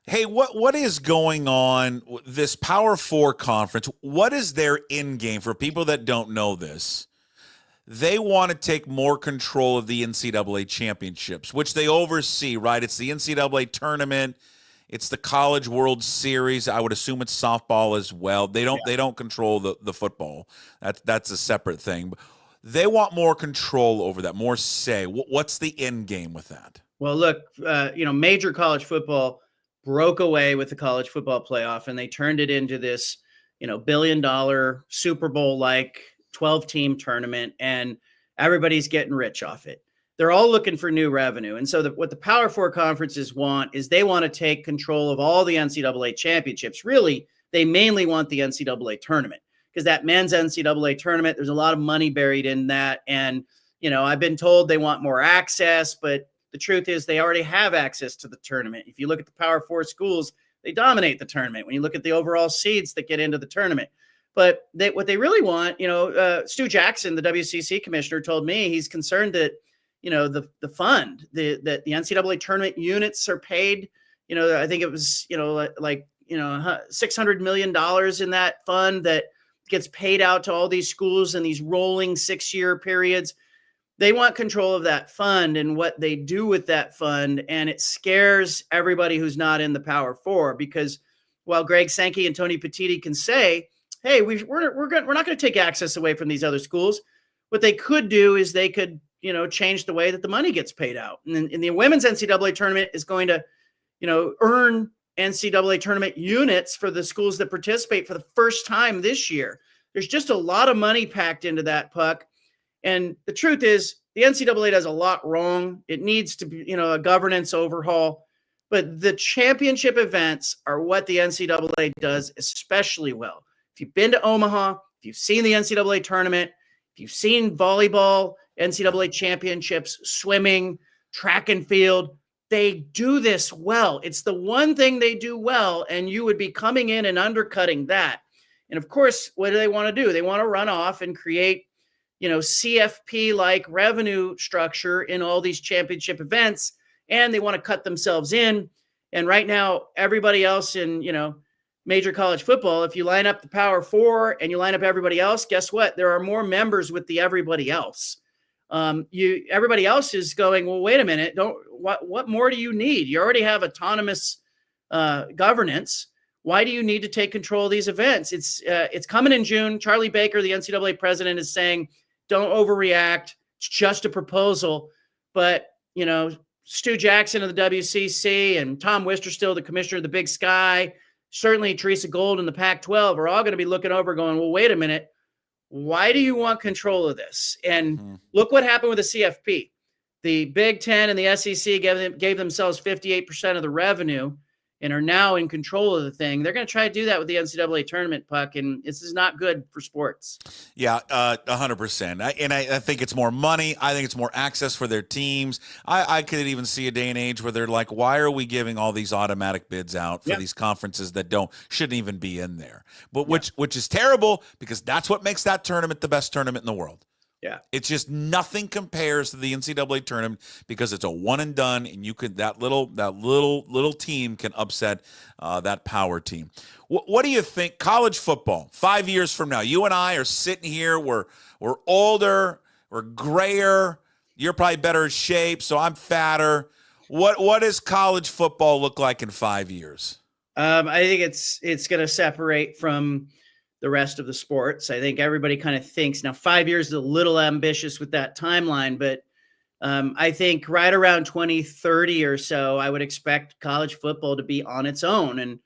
Hey, what is going on with this Power Four conference? What is their end game for people that don't know this? They want to take more control of the NCAA championships, which they oversee, right? It's the NCAA tournament. It's the College World Series. I would assume it's softball as well. They don't control the football. That's a separate thing. But they want more control over that, more say. What's the end game with that? Well, look, major college football broke away with the college football playoff, and they turned it into this, $1 billion Super Bowl-like 12-team tournament, and everybody's getting rich off it. They're all looking for new revenue. And so what the Power Four conferences want is they want to take control of all the NCAA championships. Really, they mainly want the NCAA tournament, because that men's NCAA tournament, there's a lot of money buried in that. And, I've been told they want more access, but the truth is they already have access to the tournament. If you look at the Power Four schools, they dominate the tournament. When you look at the overall seeds that get into the tournament. But what they really want, Stu Jackson, the WCC commissioner, told me he's concerned that, the fund, that the NCAA tournament units are paid, I think it was, $600 million in that fund that gets paid out to all these schools in these rolling 6-year periods. They want control of that fund and what they do with that fund. And it scares everybody who's not in the Power Four, because while Greg Sankey and Tony Petitti can say, hey, we're not going to take access away from these other schools, what they could do is they could, change the way that the money gets paid out. And the women's NCAA tournament is going to, earn NCAA tournament units for the schools that participate for the first time this year. There's just a lot of money packed into that, Puck. And the truth is, the NCAA does a lot wrong. It needs to be, a governance overhaul. But the championship events are what the NCAA does especially well. If you've been to Omaha, if you've seen the NCAA tournament, if you've seen volleyball, NCAA championships, swimming, track and field, they do this well. It's the one thing they do well, and you would be coming in and undercutting that. And of course, what do they want to do? They want to run off and create, CFP-like revenue structure in all these championship events, and they want to cut themselves in. And right now, everybody else in, major college football, if you line up the Power Four and you line up everybody else, guess what? There are more members with the everybody else. Everybody else is going, well, wait a minute, what more do you need? You already have autonomous governance. Why do you need to take control of these events? It's coming in June. Charlie Baker, the NCAA president, is saying, don't overreact. It's just a proposal. But, Stu Jackson of the WCC and Tom Wisterstill, the commissioner of the Big Sky, certainly Teresa Gold in the Pac-12 are all going to be looking over going, well, wait a minute. Why do you want control of this? And look what happened with the CFP. The Big Ten and the SEC gave themselves 58% of the revenue and are now in control of the thing. They're going to try to do that with the NCAA tournament, Puck, and this is not good for sports. Yeah, 100%. I think it's more money. I think it's more access for their teams. I could even see a day and age where they're like, why are we giving all these automatic bids out for these conferences that shouldn't even be in there? But which is terrible, because that's what makes that tournament the best tournament in the world. Yeah. It's just nothing compares to the NCAA tournament, because it's a one and done, and you could that little team can upset that power team. What do you think? College football 5 years from now, you and I are sitting here. We're older, we're grayer. You're probably better shape, so I'm fatter. What does college football look like in 5 years? I think it's going to separate from the rest of the sports. I think everybody kind of thinks now 5 years is a little ambitious with that timeline, but I think right around 2030 or so, I would expect college football to be on its own. And,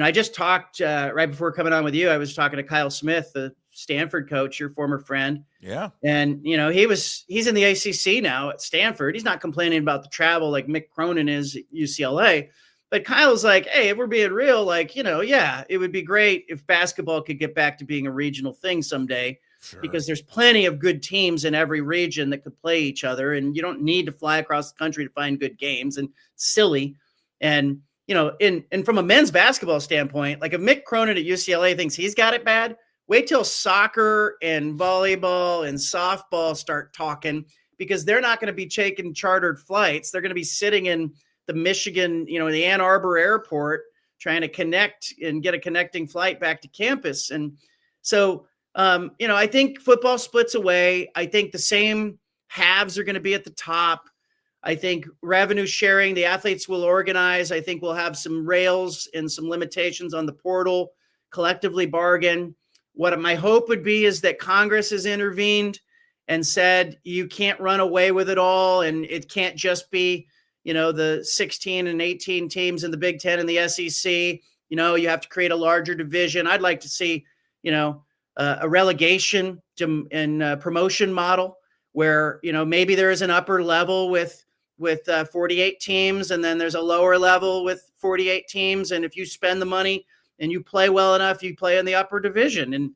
I just talked right before coming on with you, I was talking to Kyle Smith, the Stanford coach, your former friend. Yeah. And, he's in the ACC now at Stanford. He's not complaining about the travel like Mick Cronin is at UCLA. But Kyle's like, hey, if we're being real, it would be great if basketball could get back to being a regional thing someday, because there's plenty of good teams in every region that could play each other. And you don't need to fly across the country to find good games, and silly. And, and from a men's basketball standpoint, like if Mick Cronin at UCLA thinks he's got it bad, wait till soccer and volleyball and softball start talking, because they're not going to be taking chartered flights. They're going to be sitting in the Michigan, the Ann Arbor airport, trying to connect and get a connecting flight back to campus. And so, I think football splits away. I think the same halves are going to be at the top. I think revenue sharing, the athletes will organize. I think we'll have some rails and some limitations on the portal, collectively bargain. What my hope would be is that Congress has intervened and said, you can't run away with it all. And it can't just be, the 16 and 18 teams in the Big Ten and the SEC. You have to create a larger division. I'd like to see, a relegation and promotion model where, maybe there is an upper level with 48 teams, and then there's a lower level with 48 teams. And if you spend the money and you play well enough, you play in the upper division. And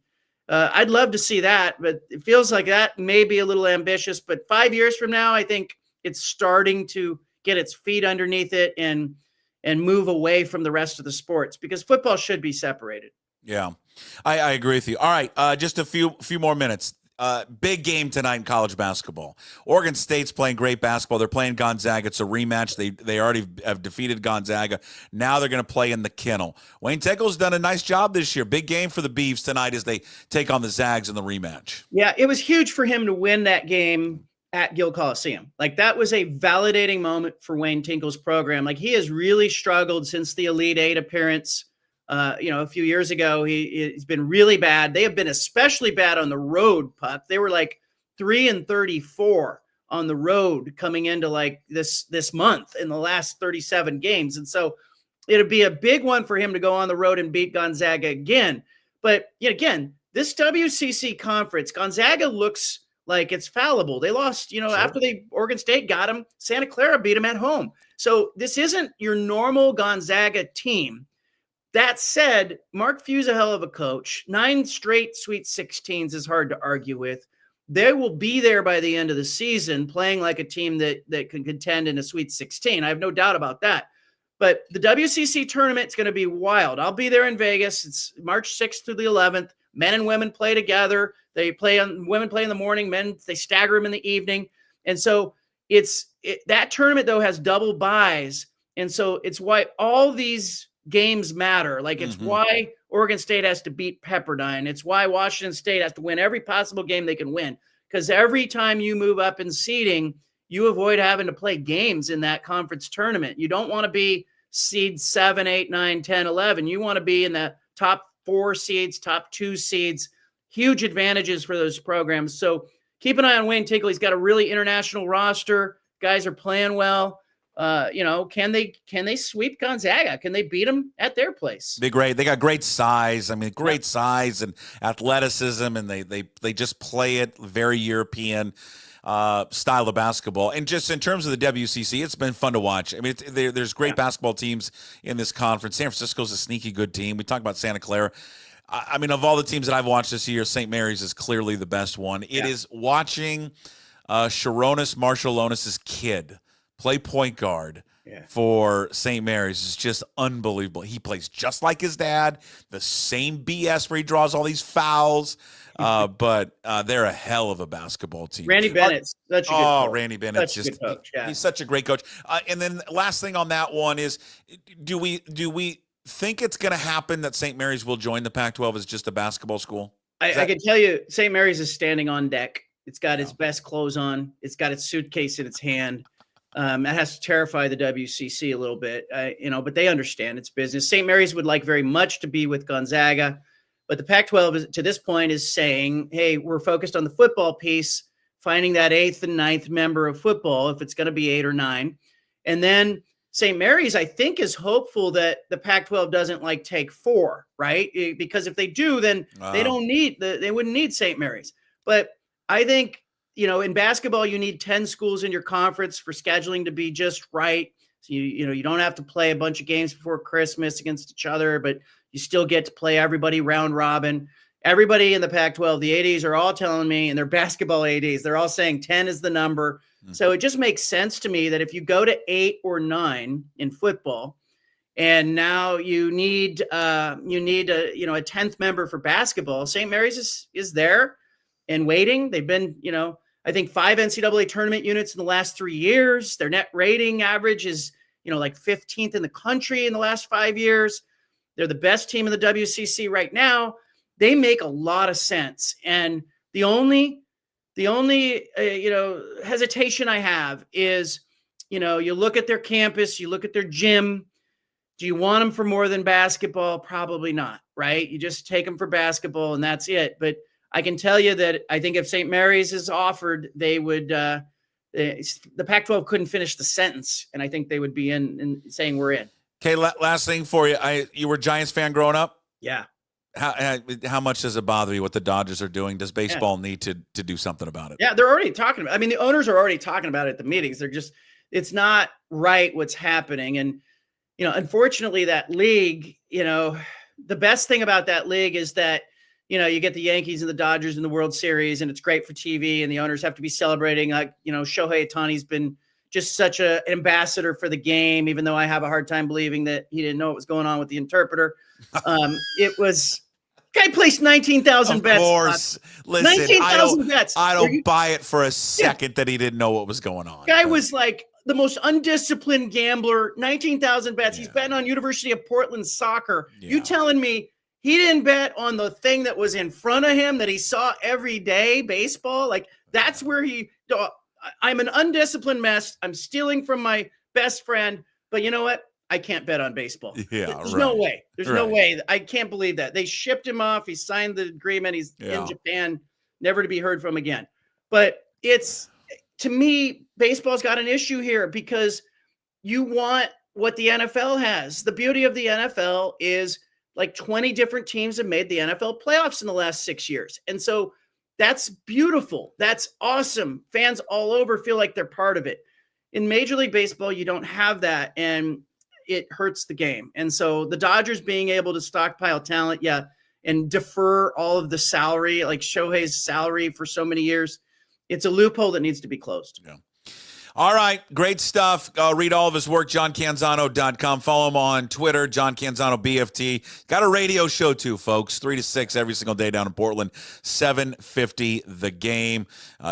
I'd love to see that, but it feels like that may be a little ambitious. But 5 years from now, I think it's starting to get its feet underneath it and move away from the rest of the sports, because football should be separated. Yeah, I agree with you. All right, just a few more minutes. Big game tonight in college basketball. Oregon State's playing great basketball. They're playing Gonzaga. It's a rematch. They already have defeated Gonzaga. Now they're going to play in the kennel. Wayne Tinkle's done a nice job this year. Big game for the Beavs tonight as they take on the Zags in the rematch. Yeah, it was huge for him to win that game at Gill Coliseum. Like, that was a validating moment for Wayne Tinkle's program. Like, he has really struggled since the Elite Eight appearance. A few years ago, he's been really bad. They have been especially bad on the road, Puck. They were like 3-34 on the road coming into like this month in the last 37 games. And so it'd be a big one for him to go on the road and beat Gonzaga again. But again, this WCC conference, Gonzaga looks like it's fallible. They lost, Sure. After Oregon State got them, Santa Clara beat them at home. So this isn't your normal Gonzaga team. That said, Mark Few's a hell of a coach. 9 straight Sweet 16s is hard to argue with. They will be there by the end of the season playing like a team that can contend in a Sweet 16. I have no doubt about that. But the WCC tournament is going to be wild. I'll be there in Vegas. It's March 6th through the 11th. Men and women play together. Women play in the morning. Men, they stagger them in the evening. And so that tournament, though, has double buys. And so it's why all these games matter. Like, it's why Oregon State has to beat Pepperdine. It's why Washington State has to win every possible game they can win. Because every time you move up in seeding, you avoid having to play games in that conference tournament. You don't want to be seed 7, 8, 9, 10, 11. You want to be in the top 4 seeds, top 2 seeds. Huge advantages for those programs. So keep an eye on Wayne Tinkle. He's got a really international roster. Guys are playing well. Can they sweep Gonzaga? Can they beat them at their place? They got great size. I mean, great size and athleticism, and they just play it very European style of basketball. And just in terms of the WCC, it's been fun to watch. I mean, there's great basketball teams in this conference. San Francisco's a sneaky good team. We talked about Santa Clara. I mean, of all the teams that I've watched this year, St. Mary's is clearly the best one. It is watching Sharonis Marshallonis' kid play point guard for St. Mary's is just unbelievable. He plays just like his dad, the same BS where he draws all these fouls, but they're a hell of a basketball team. Randy Bennett's such a good coach. Randy Bennett's such a good coach. Yeah. He's such a great coach. And then last thing on that one is, do we think it's going to happen that St. Mary's will join the Pac-12 as just a basketball school? I can tell you, St. Mary's is standing on deck. It's got its best clothes on. It's got its suitcase in its hand. That has to terrify the WCC a little bit, but they understand it's business. St. Mary's would like very much to be with Gonzaga, but the Pac-12 to this point is saying, hey, we're focused on the football piece, finding that 8th and 9th member of football, if it's going to be 8 or 9. And then St. Mary's, I think, is hopeful that the Pac-12 doesn't take 4, right? Because if they do, then they wouldn't need St. Mary's. But I think, in basketball, you need 10 schools in your conference for scheduling to be just right. So you don't have to play a bunch of games before Christmas against each other, but you still get to play everybody round robin. Everybody in the Pac-12, the ADs are all telling me, and they're basketball ADs, they're all saying 10 is the number. So it just makes sense to me that if you go to 8 or 9 in football, and now you need a 10th member for basketball, St. Mary's is there and waiting. They've been, I think 5 NCAA tournament units in the last 3 years. Their net rating average is, like 15th in the country in the last 5 years. They're the best team in the WCC right now. They make a lot of sense. And the only hesitation I have is, you look at their campus, you look at their gym. Do you want them for more than basketball? Probably not, right? You just take them for basketball and that's it. But I can tell you that I think if St. Mary's is offered, they would the Pac-12 couldn't finish the sentence, and I think they would be in saying we're in. Okay, last thing for you. You were a Giants fan growing up? Yeah. How much does it bother you what the Dodgers are doing? Does baseball need to do something about it? Yeah, they're already talking about it. I mean, the owners are already talking about it at the meetings. It's not right what's happening. And, unfortunately that league, the best thing about that league is that, you get the Yankees and the Dodgers in the World Series, and it's great for TV, and the owners have to be celebrating. Like, Shohei Ohtani's been just such an ambassador for the game, even though I have a hard time believing that he didn't know what was going on with the interpreter. Guy placed 19,000 bets. Of course. Listen, 19,000 bets. I don't buy it for a second that he didn't know what was going on. Guy was like the most undisciplined gambler, 19,000 bets. He's betting on University of Portland soccer. Yeah. You telling me he didn't bet on the thing that was in front of him that he saw every day, baseball? Like, that's where I'm an undisciplined mess. I'm stealing from my best friend. But you know what? I can't bet on baseball. Yeah, There's no way. There's no way. I can't believe that. They shipped him off. He signed the agreement. He's in Japan, never to be heard from again. But to me, baseball's got an issue here because you want what the NFL has. The beauty of the NFL is like 20 different teams have made the NFL playoffs in the last 6 years. And so that's beautiful. That's awesome. Fans all over feel like they're part of it. In Major League Baseball, you don't have that. And it hurts the game. And so the Dodgers being able to stockpile talent, and defer all of the salary, like Shohei's salary for so many years, it's a loophole that needs to be closed. Yeah. All right. Great stuff. Read all of his work, johncanzano.com. Follow him on Twitter, John Canzano BFT. Got a radio show too, folks, 3 to 6 every single day down in Portland, 750 The Game.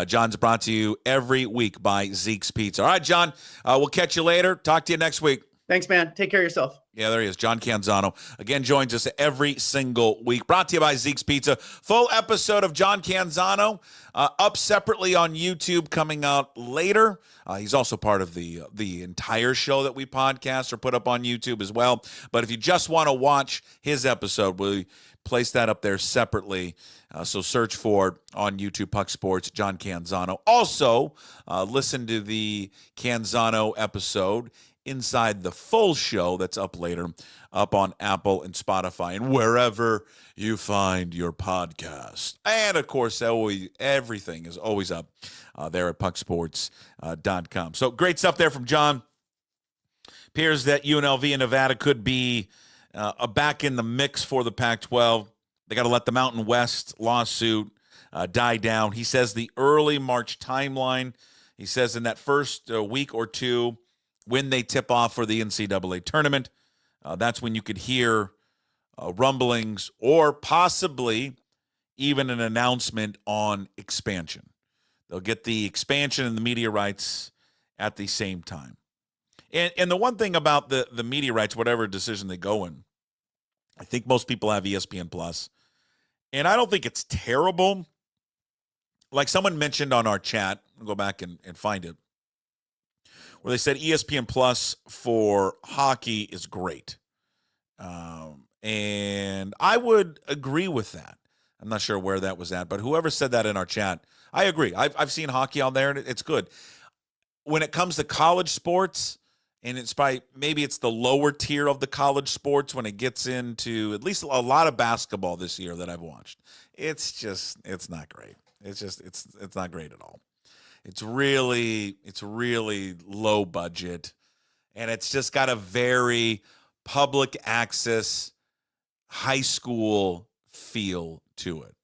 John's brought to you every week by Zeke's Pizza. All right, John, we'll catch you later. Talk to you next week. Thanks, man. Take care of yourself. Yeah, there he is. John Canzano. Again, joins us every single week. Brought to you by Zeke's Pizza. Full episode of John Canzano up separately on YouTube coming out later. He's also part of the entire show that we podcast or put up on YouTube as well. But if you just want to watch his episode, we place that up there separately. So search for on YouTube, Puck Sports, John Canzano. Also, listen to the Canzano episode inside the full show that's up later, up on Apple and Spotify and wherever you find your podcast. And, of course, everything is always up there at pucksports.com. So great stuff there from John. Appears that UNLV and Nevada could be back in the mix for the Pac-12. They got to let the Mountain West lawsuit die down. He says the early March timeline, he says in that first week or two, when they tip off for the NCAA tournament, that's when you could hear rumblings or possibly even an announcement on expansion. They'll get the expansion and the media rights at the same time. And the one thing about the media rights, whatever decision they go in, I think most people have ESPN Plus, and I don't think it's terrible. Like someone mentioned on our chat, I'll go back and find it, where they said ESPN Plus for hockey is great. And I would agree with that. I'm not sure where that was at, but whoever said that in our chat, I agree. I've seen hockey on there, and it's good. When it comes to college sports, and maybe it's the lower tier of the college sports when it gets into at least a lot of basketball this year that I've watched. It's not great. It's not great at all. It's really low budget, and it's just got a very public access high school feel to it,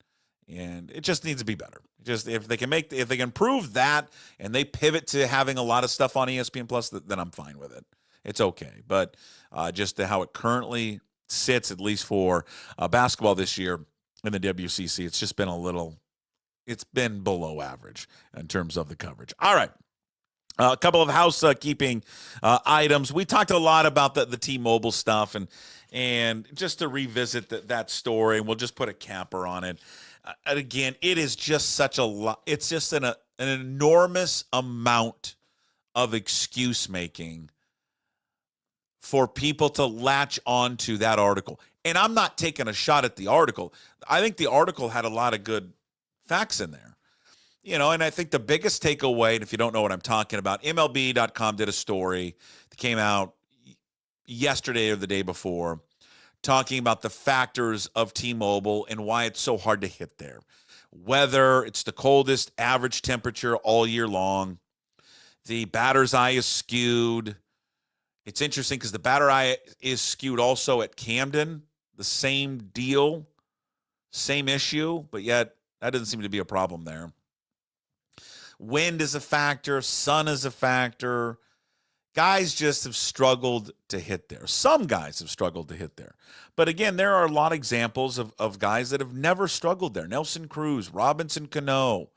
and it just needs to be better. Just if they can improve that and they pivot to having a lot of stuff on ESPN Plus, then I'm fine with it. It's okay, but just how it currently sits, at least for basketball this year in the WCC, it's just been it's been below average in terms of the coverage. All right. A couple of housekeeping items. We talked a lot about the T-Mobile stuff, and just to revisit that story, and we'll just put a capper on it. And again, it is just such a lot. It's just an enormous amount of excuse making for people to latch on to that article. And I'm not taking a shot at the article. I think the article had a lot of good facts in there. And I think the biggest takeaway, and if you don't know what I'm talking about, MLB.com did a story that came out yesterday or the day before talking about the factors of T-Mobile and why it's so hard to hit there. Whether it's the coldest average temperature all year long, the batter's eye is skewed. It's interesting because the batter eye is skewed also at Camden, the same deal, same issue, but yet that doesn't seem to be a problem there. Wind is a factor. Sun is a factor. Guys just have struggled to hit there. Some guys have struggled to hit there. But again, there are a lot of examples of guys that have never struggled there. Nelson Cruz, Robinson Cano,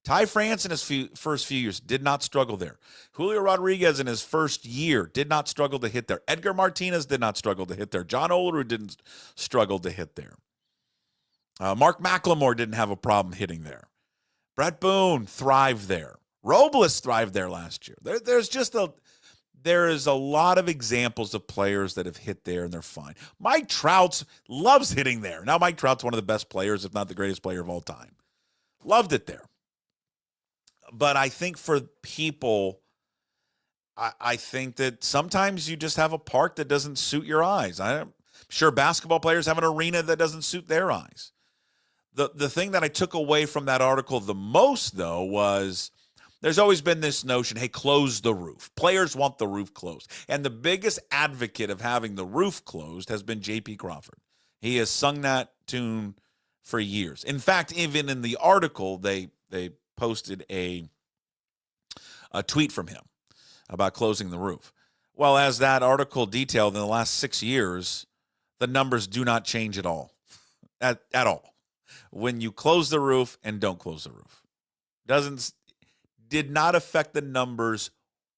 Ty France in his first few years did not struggle there. Julio Rodriguez in his first year did not struggle to hit there. Edgar Martinez did not struggle to hit there. John Olerud didn't struggle to hit there. Mark McLemore didn't have a problem hitting there. Brett Boone thrived there. Robles thrived there last year. There is a lot of examples of players that have hit there and they're fine. Mike Trout loves hitting there. Now Mike Trout's one of the best players, if not the greatest player of all time. Loved it there. But I think for people, I think that sometimes you just have a park that doesn't suit your eyes. I'm sure basketball players have an arena that doesn't suit their eyes. The thing that I took away from that article the most, though, was there's always been this notion, hey, close the roof. Players want the roof closed. And the biggest advocate of having the roof closed has been J.P. Crawford. He has sung that tune for years. In fact, even in the article, they posted a tweet from him about closing the roof. Well, as that article detailed, in the last 6 years, the numbers do not change at all. At all. When you close the roof and don't close the roof. Did not affect the numbers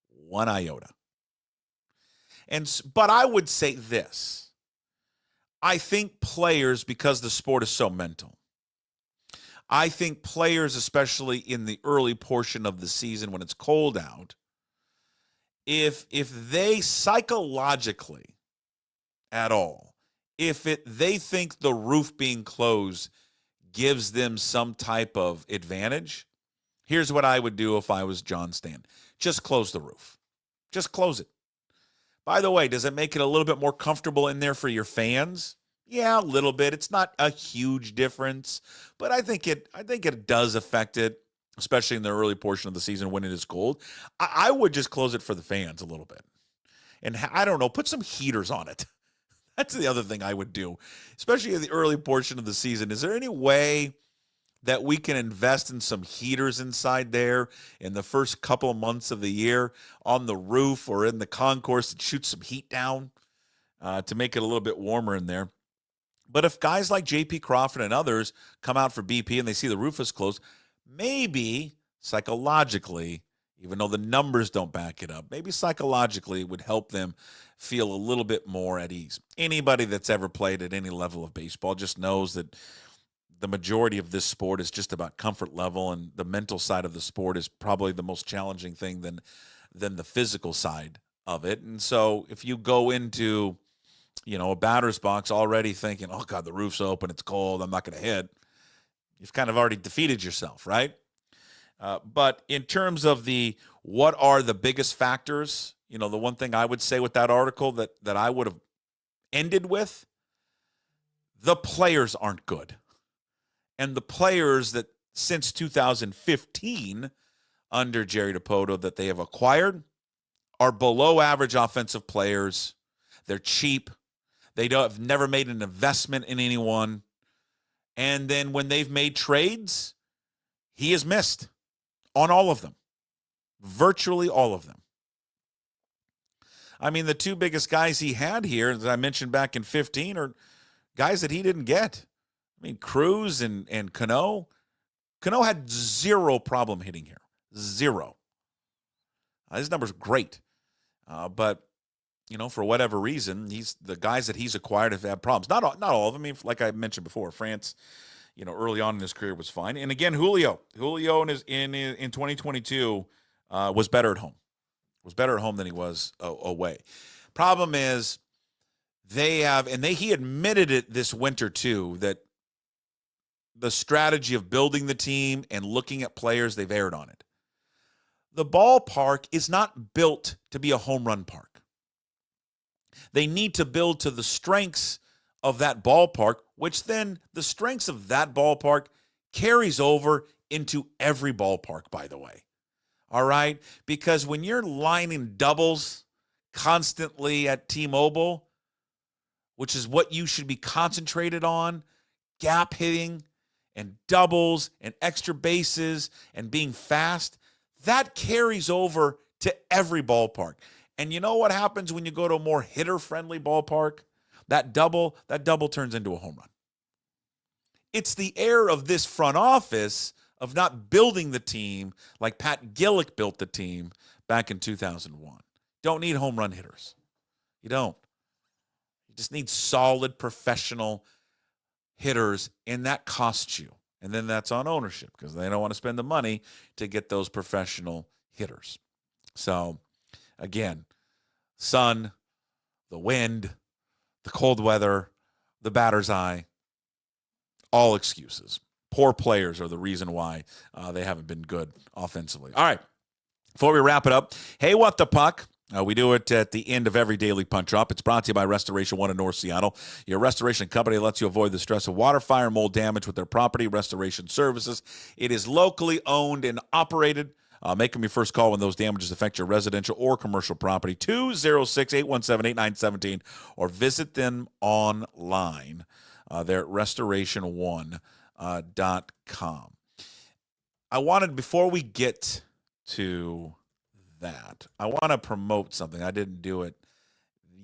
one iota. But I would say this. I think players, because the sport is so mental, I think players, especially in the early portion of the season when it's cold out, if they psychologically at all, they think the roof being closed gives them some type of advantage, here's what I would do if I was John Stan. Just close the roof. Just close it. By the way, does it make it a little bit more comfortable in there for your fans? Yeah, a little bit. It's not a huge difference, but I think it does affect it, especially in the early portion of the season when it is cold. I would just close it for the fans a little bit. And I don't know, put some heaters on it. That's the other thing I would do, especially in the early portion of the season. Is there any way that we can invest in some heaters inside there in the first couple of months of the year on the roof or in the concourse and shoot some heat down to make it a little bit warmer in there? But if guys like J.P. Crawford and others come out for BP and they see the roof is closed, maybe psychologically, even though the numbers don't back it up, maybe psychologically it would help them feel a little bit more at ease. Anybody that's ever played at any level of baseball just knows that the majority of this sport is just about comfort level, and the mental side of the sport is probably the most challenging thing than the physical side of it. And so if you go into, a batter's box already thinking, oh, God, the roof's open, it's cold, I'm not going to hit, you've kind of already defeated yourself, right? But in terms of what are the biggest factors, the one thing I would say with that article that I would have ended with, the players aren't good. And the players that since 2015 under Jerry DiPoto that they have acquired are below average offensive players. They're cheap. They have never made an investment in anyone. And then when they've made trades, he has missed on all of them, virtually all of them. I mean, the two biggest guys he had here, as I mentioned back in 15, are guys that he didn't get. I mean, Cruz and Cano. Cano had zero problem hitting here. Zero. His numbers are great. But, for whatever reason, the guys that he's acquired have had problems. Not all of them. I mean, like I mentioned before, France, early on in his career was fine. And again, Julio in 2022 was better at home. Was better at home than he was away. Problem is, he admitted it this winter too, that the strategy of building the team and looking at players, they've erred on it. The ballpark is not built to be a home run park. They need to build to the strengths of that ballpark, which then the strengths of that ballpark carries over into every ballpark, by the way. All right? Because when you're lining doubles constantly at T-Mobile, which is what you should be concentrated on, gap hitting and doubles and extra bases and being fast, that carries over to every ballpark. And you know what happens when you go to a more hitter-friendly ballpark? That double turns into a home run. It's the error of this front office of not building the team like Pat Gillick built the team back in 2001. Don't need home run hitters. You don't. You just need solid professional hitters, and that costs you. And then that's on ownership because they don't want to spend the money to get those professional hitters. So, again, sun, the wind, the cold weather, the batter's eye, all excuses. Poor players are the reason why they haven't been good offensively. All right, before we wrap it up, hey, what the puck? We do it at the end of every daily punch drop. It's brought to you by Restoration One in North Seattle. Your restoration company lets you avoid the stress of water, fire, and mold damage with their property restoration services. It is locally owned and operated. Make them your first call when those damages affect your residential or commercial property. 206-817-8917 or visit them online. They're at restoration1.com. I wanted, before we get to that, I want to promote something. I didn't do it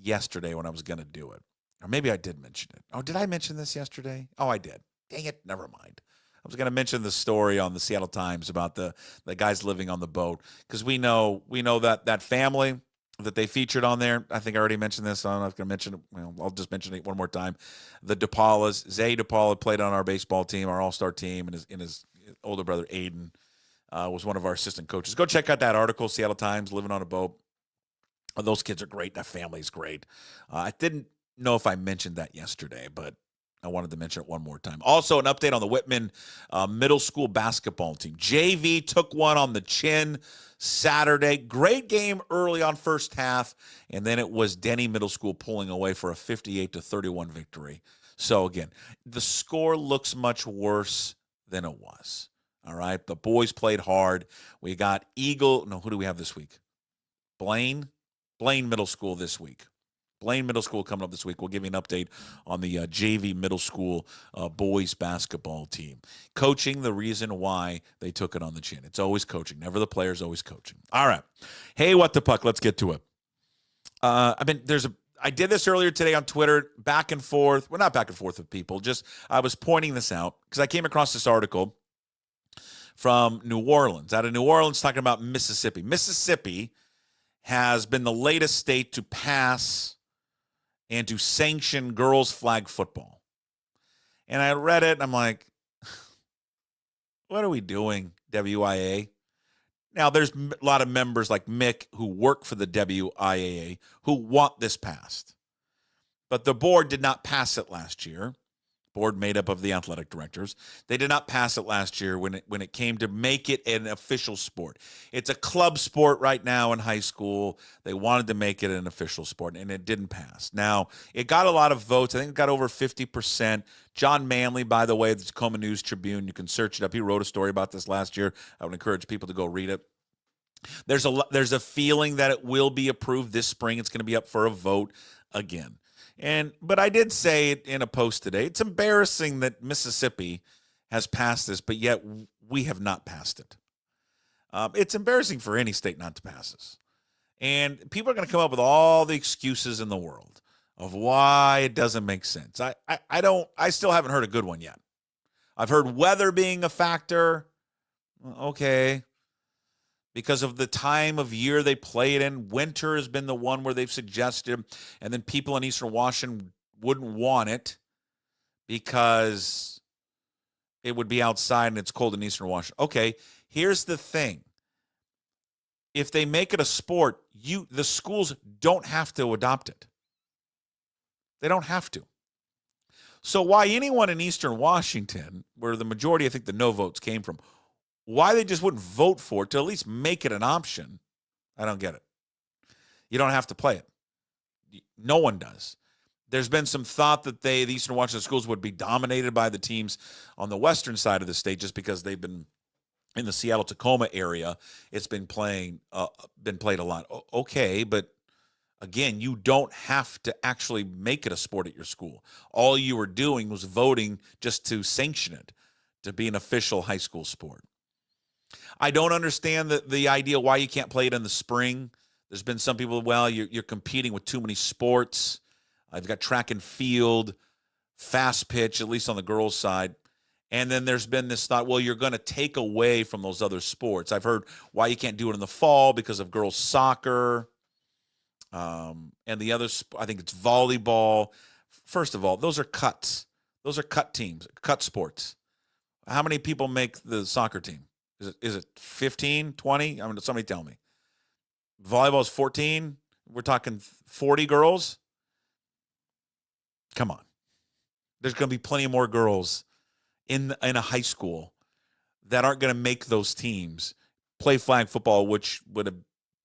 yesterday when I was going to do it. Or maybe I did mention it. Oh, did I mention this yesterday? Oh, I did. Dang it. Never mind. I was going to mention the story on the Seattle Times about the guys living on the boat, because we know that family that they featured on there. I think I already mentioned this. I'm not going to mention it. Well, I'll just mention it one more time. The DePaulas, Zay DePaula played on our baseball team, our all-star team, and his older brother Aiden was one of our assistant coaches. Go check out that article, Seattle Times, living on a boat. Oh, those kids are great. That family's great. I didn't know if I mentioned that yesterday, but I wanted to mention it one more time. Also, an update on the Whitman middle school basketball team. JV took one on the chin Saturday. Great game early on first half, and then it was Denny Middle School pulling away for a 58-31 victory. So, again, the score looks much worse than it was. All right, the boys played hard. We got who do we have this week? Blaine Middle School this week. Blaine Middle School coming up this week. We'll give you an update on the JV Middle School boys basketball team. Coaching, the reason why they took it on the chin. It's always coaching. Never the players, always coaching. All right. Hey, what the puck? Let's get to it. I did this earlier today on Twitter, back and forth. Well, not back and forth with people. Just I was pointing this out because I came across this article from New Orleans, out of New Orleans, talking about Mississippi. Mississippi has been the latest state to pass and to sanction girls' flag football. And I read it, and I'm like, what are we doing, WIAA? Now, there's a lot of members like Mick who work for the WIAA who want this passed. But the board did not pass it last year. Board made up of the athletic directors. They did not pass it last year when it came to make it an official sport. It's a club sport right now in high school. They wanted to make it an official sport, and it didn't pass. Now, it got a lot of votes. I think it got over 50%. John Manley, by the way, the Tacoma News Tribune, you can search it up. He wrote a story about this last year. I would encourage people to go read it. There's a feeling that it will be approved this spring. It's going to be up for a vote again. But I did say it in a post today. It's embarrassing that Mississippi has passed this, but yet we have not passed it. It's embarrassing for any state not to pass this. And people are going to come up with all the excuses in the world of why it doesn't make sense. I still haven't heard a good one yet. I've heard weather being a factor. Okay. because of the time of year they play it in. Winter has been the one where they've suggested, and then people in Eastern Washington wouldn't want it because it would be outside and it's cold in Eastern Washington. Okay, here's the thing. If they make it a sport, the schools don't have to adopt it. They don't have to. So why anyone in Eastern Washington, where the majority, I think the no votes came from, why they just wouldn't vote for it to at least make it an option, I don't get it. You don't have to play it. No one does. There's been some thought that the Eastern Washington schools would be dominated by the teams on the western side of the state just because they've been in the Seattle-Tacoma area. It's been played a lot. Okay, but again, you don't have to actually make it a sport at your school. All you were doing was voting just to sanction it, to be an official high school sport. I don't understand the idea why you can't play it in the spring. There's been some people, well, you're competing with too many sports. I've got track and field, fast pitch, at least on the girls' side. And then there's been this thought, well, you're going to take away from those other sports. I've heard why you can't do it in the fall because of girls' soccer. And the other, I think it's volleyball. First of all, those are cuts. Those are cut teams, cut sports. How many people make the soccer team? Is it 15, 20? I mean, somebody tell me. Volleyball is 14. We're talking 40 girls. Come on. There's going to be plenty more girls in a high school that aren't going to make those teams play flag football, which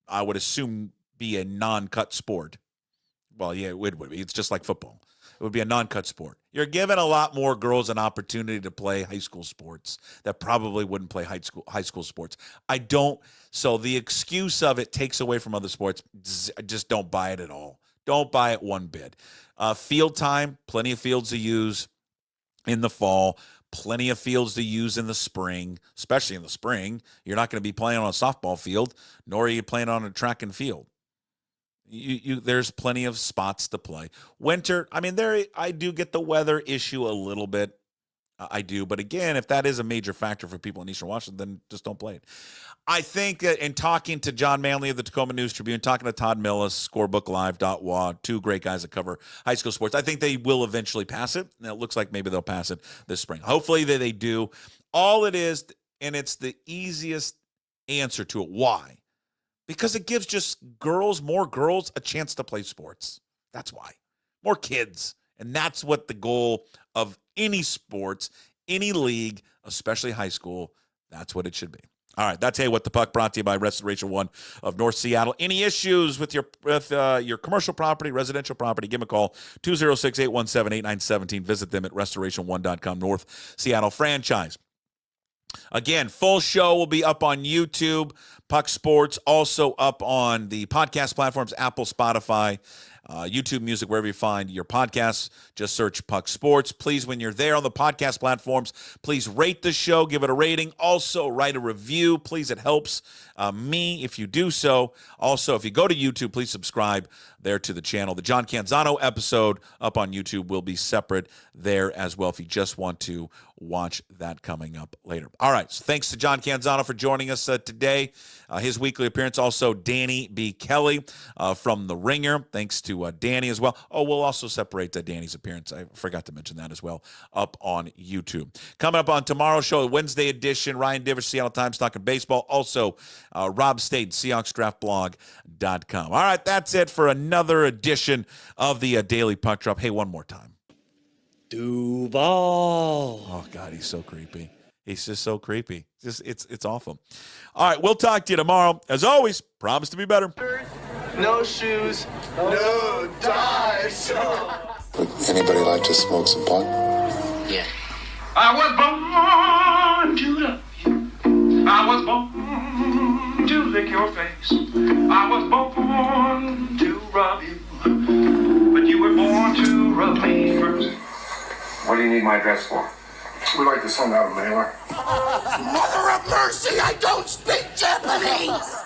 I would assume be a non-cut sport. Well, yeah, it would be. It's just like football. It would be a non-cut sport. You're giving a lot more girls an opportunity to play high school sports that probably wouldn't play high school sports. So the excuse of it takes away from other sports. Just don't buy it at all. Don't buy it one bit. Field time, plenty of fields to use in the fall, plenty of fields to use in the spring, especially in the spring. You're not going to be playing on a softball field, nor are you playing on a track and field. There's plenty of spots to play. Winter, I mean, I do get the weather issue a little bit. I do. But again, if that is a major factor for people in Eastern Washington, then just don't play it. I think that in talking to John Manley of the Tacoma News Tribune, talking to Todd Millis, scorebooklive.wa, two great guys that cover high school sports, I think they will eventually pass it. And it looks like maybe they'll pass it this spring. Hopefully they do. All it is, and it's the easiest answer to it. Why? Because it gives just more girls a chance to play sports. That's why. More kids. And that's what the goal of any sports, any league, especially high school, that's what it should be. All right, that's Hey What the Puck, brought to you by Restoration One of North Seattle. Any issues with your commercial property, residential property, give them a call, 206-817-8917. Visit them at restoration1.com, North Seattle franchise. Again, full show will be up on YouTube, Puck Sports, also up on the podcast platforms, Apple, Spotify, YouTube Music, wherever you find your podcasts. Just search Puck Sports. Please, when you're there on the podcast platforms, please rate the show, give it a rating. Also, write a review. Please, it helps me if you do so. Also, if you go to YouTube, please subscribe there to the channel. The John Canzano episode up on YouTube will be separate there as well if you just want to watch that coming up later. All right, so thanks to John Canzano for joining us today. His weekly appearance. Also, Danny B. Kelly from The Ringer. Thanks to Danny as well. Oh, we'll also separate Danny's appearance. I forgot to mention that as well up on YouTube. Coming up on tomorrow's show, Wednesday edition, Ryan Divish, Seattle Times talking baseball. Also, Rob Staten, SeahawksDraftBlog.com. All right, that's it for another edition of the Daily Puck Drop. Hey, one more time. Duval. Oh, God, he's so creepy. He's just so creepy. It's awful. All right, we'll talk to you tomorrow. As always, promise to be better. No shoes, no ties. Would anybody like to smoke some pot? Yeah. I was born to love you. I was born to lick your face. I was born to rub you. But you were born to rub me first. What do you need my address for? We'd like to send out a mailer. Mother of mercy, I don't speak Japanese!